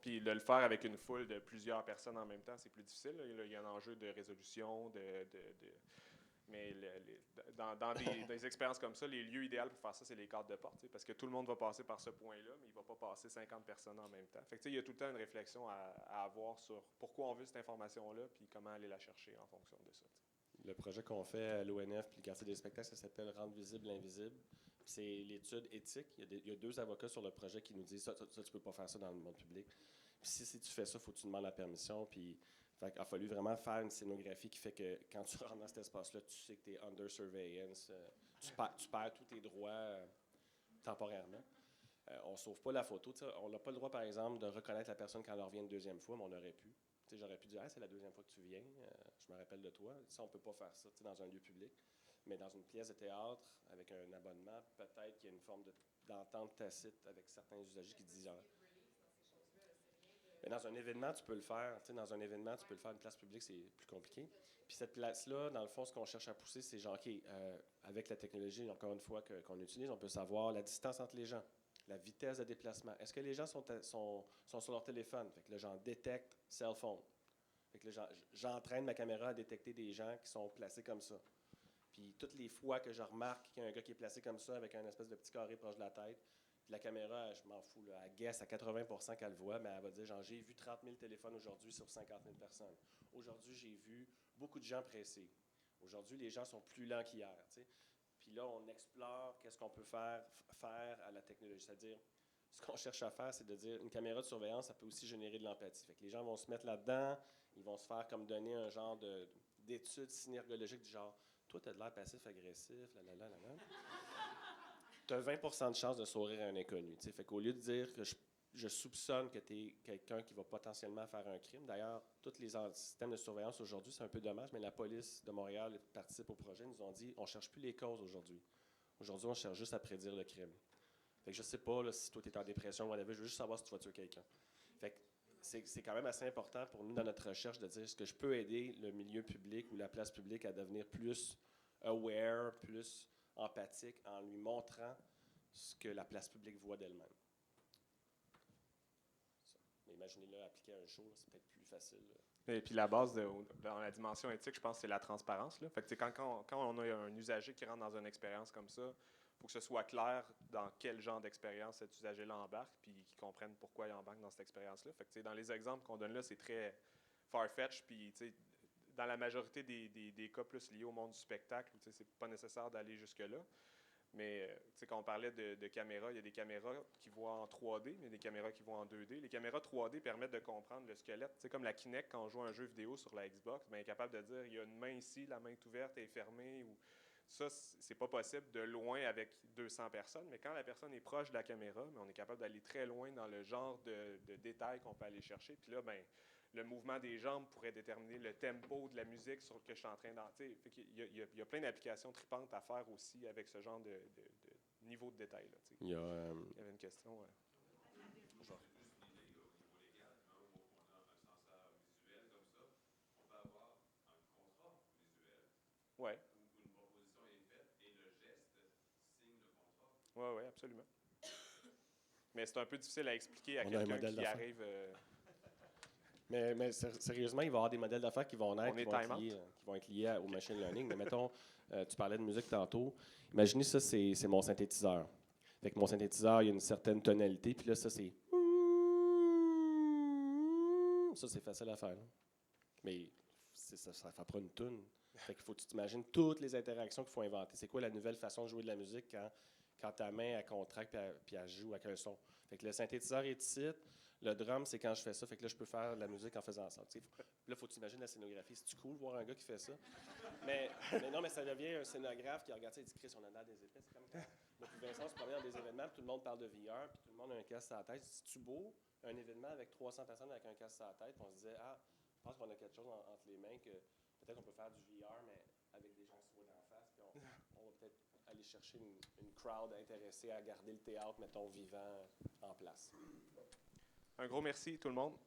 Puis de le faire avec une foule de plusieurs personnes en même temps, c'est plus difficile. Là. Il y a un enjeu de résolution, mais dans des expériences comme ça, les lieux idéaux pour faire ça, c'est les cadres de porte, parce que tout le monde va passer par ce point-là, mais il ne va pas passer 50 personnes en même temps. Fait que, il y a tout le temps une réflexion à avoir sur pourquoi on veut cette information-là, puis comment aller la chercher en fonction de ça. T'sais. Le projet qu'on fait à l'ONF puis le quartier des spectacles, ça s'appelle « Rendre visible l'invisible ». C'est l'étude éthique. Il y a 2 avocats sur le projet qui nous disent ça, tu ne peux pas faire ça dans le monde public. Puis si tu fais ça, il faut que tu demandes la permission. Puis il a fallu vraiment faire une scénographie qui fait que quand tu rentres dans cet espace-là, tu sais que tu es under surveillance. Tu perds tous tes droits temporairement. On ne sauve pas la photo. On n'a pas le droit, par exemple, de reconnaître la personne quand elle revient une deuxième fois, mais on aurait pu. J'aurais pu dire « c'est la 2e fois que tu viens, je me rappelle de toi ». Ça, on ne peut pas faire ça dans un lieu public. Mais dans une pièce de théâtre, avec un abonnement, peut-être qu'il y a une forme d'entente tacite avec certains usagers qui disent mais dans un événement, tu peux le faire. Dans un événement, tu peux le faire. Une place publique, c'est plus compliqué. Puis cette place-là, dans le fond, ce qu'on cherche à pousser, c'est genre, OK, avec la technologie, encore une fois, qu'on utilise, on peut savoir la distance entre les gens, la vitesse de déplacement. Est-ce que les gens sont sur leur téléphone? Fait que là, j'en détecte cell phone. Fait que là, j'entraîne ma caméra à détecter des gens qui sont placés comme ça. Puis toutes les fois que je remarque qu'il y a un gars qui est placé comme ça avec un espèce de petit carré proche de la tête, puis la caméra, je m'en fous, là, elle guesse à 80% qu'elle voit, mais elle va dire, genre, j'ai vu 30 000 téléphones aujourd'hui sur 50 000 personnes. Aujourd'hui, j'ai vu beaucoup de gens pressés. Aujourd'hui, les gens sont plus lents qu'hier. T'sais. Puis là, on explore qu'est-ce qu'on peut faire à la technologie. C'est-à-dire, ce qu'on cherche à faire, c'est de dire, une caméra de surveillance, ça peut aussi générer de l'empathie. Fait que les gens vont se mettre là-dedans, ils vont se faire comme donner un genre d'études synergologiques du genre, toi, tu as de l'air passif-agressif, tu as 20% de chance de sourire à un inconnu. T'sais. Fait qu'au lieu de dire que je soupçonne que tu es quelqu'un qui va potentiellement faire un crime, d'ailleurs, tous les systèmes de surveillance aujourd'hui, c'est un peu dommage, mais la police de Montréal participe au projet, nous ont dit, on ne cherche plus les causes aujourd'hui. Aujourd'hui, on cherche juste à prédire le crime. Fait que je ne sais pas là, si toi, tu es en dépression ou whatever, je veux juste savoir si tu vas tuer quelqu'un. Fait que c'est quand même assez important pour nous, dans notre recherche, de dire, est-ce que je peux aider le milieu public ou la place publique à devenir plus aware, plus empathique, en lui montrant ce que la place publique voit d'elle-même. Mais imaginez-le appliquer à un show, là, c'est peut-être plus facile. Et puis la base dans la dimension éthique, je pense, c'est la transparence. Là. Fait que quand on a un usager qui rentre dans une expérience comme ça, il faut que ce soit clair dans quel genre d'expérience cet usager-là embarque, puis qu'il comprenne pourquoi il embarque dans cette expérience-là. Fait que dans les exemples qu'on donne là, c'est très far-fetched, puis dans la majorité des cas plus liés au monde du spectacle, c'est pas nécessaire d'aller jusque-là. Mais quand on parlait de caméras, il y a des caméras qui voient en 3D, mais il y a des caméras qui voient en 2D. Les caméras 3D permettent de comprendre le squelette. T'sais, comme la Kinect, quand on joue à un jeu vidéo sur la Xbox, ben, elle est capable de dire il y a une main ici, la main est ouverte, elle est fermée. Ou... Ça, c'est pas possible de loin avec 200 personnes, mais quand la personne est proche de la caméra, ben, on est capable d'aller très loin dans le genre de détails qu'on peut aller chercher. Puis là, ben, le mouvement des jambes pourrait déterminer le tempo de la musique sur que je suis en train d'entrer. Il y a plein d'applications tripantes à faire aussi avec ce genre de niveau de détail. Là, il y avait une question. Juste une idée au niveau légal, au moment où on a un senseur visuel comme ça, on peut avoir un contrat visuel Oui, où une proposition est faite et le geste signe le contrat. oui, absolument. Mais c'est un peu difficile à expliquer à quelqu'un qui arrive... Mais sérieusement, il va y avoir des modèles d'affaires qui vont naître, qui vont être liés au machine learning. Mais mettons, tu parlais de musique tantôt. Imaginez ça, c'est mon synthétiseur. Fait que mon synthétiseur, il y a une certaine tonalité, puis là, ça, c'est... Ça, c'est facile à faire. Là. Mais ça ne fera pas une toune. Fait qu'il faut que tu t'imagines toutes les interactions qu'il faut inventer. C'est quoi la nouvelle façon de jouer de la musique quand ta main, elle contracte puis elle joue avec un son. Fait que le synthétiseur est ici. Le drum, c'est quand je fais ça. Fait que là, je peux faire de la musique en faisant ça. Là, il faut que tu imagines la scénographie. C'est-tu cool de voir un gars qui fait ça? mais non, mais ça devient un scénographe qui regarde ça et dit « Chris, on a l'air des épais. » C'est comme quand Vincent se promène dans des événements, puis tout le monde parle de VR, puis tout le monde a un casque sur la tête. C'est-tu beau, un événement avec 300 personnes avec un casque sur la tête, puis on se disait « Ah, je pense qu'on a quelque chose entre les mains, que peut-être on peut faire du VR, mais avec des gens qui se voient d'en face, puis on va peut-être aller chercher une crowd intéressée à garder le théâtre, mettons, vivant en place. » Un gros merci, tout le monde.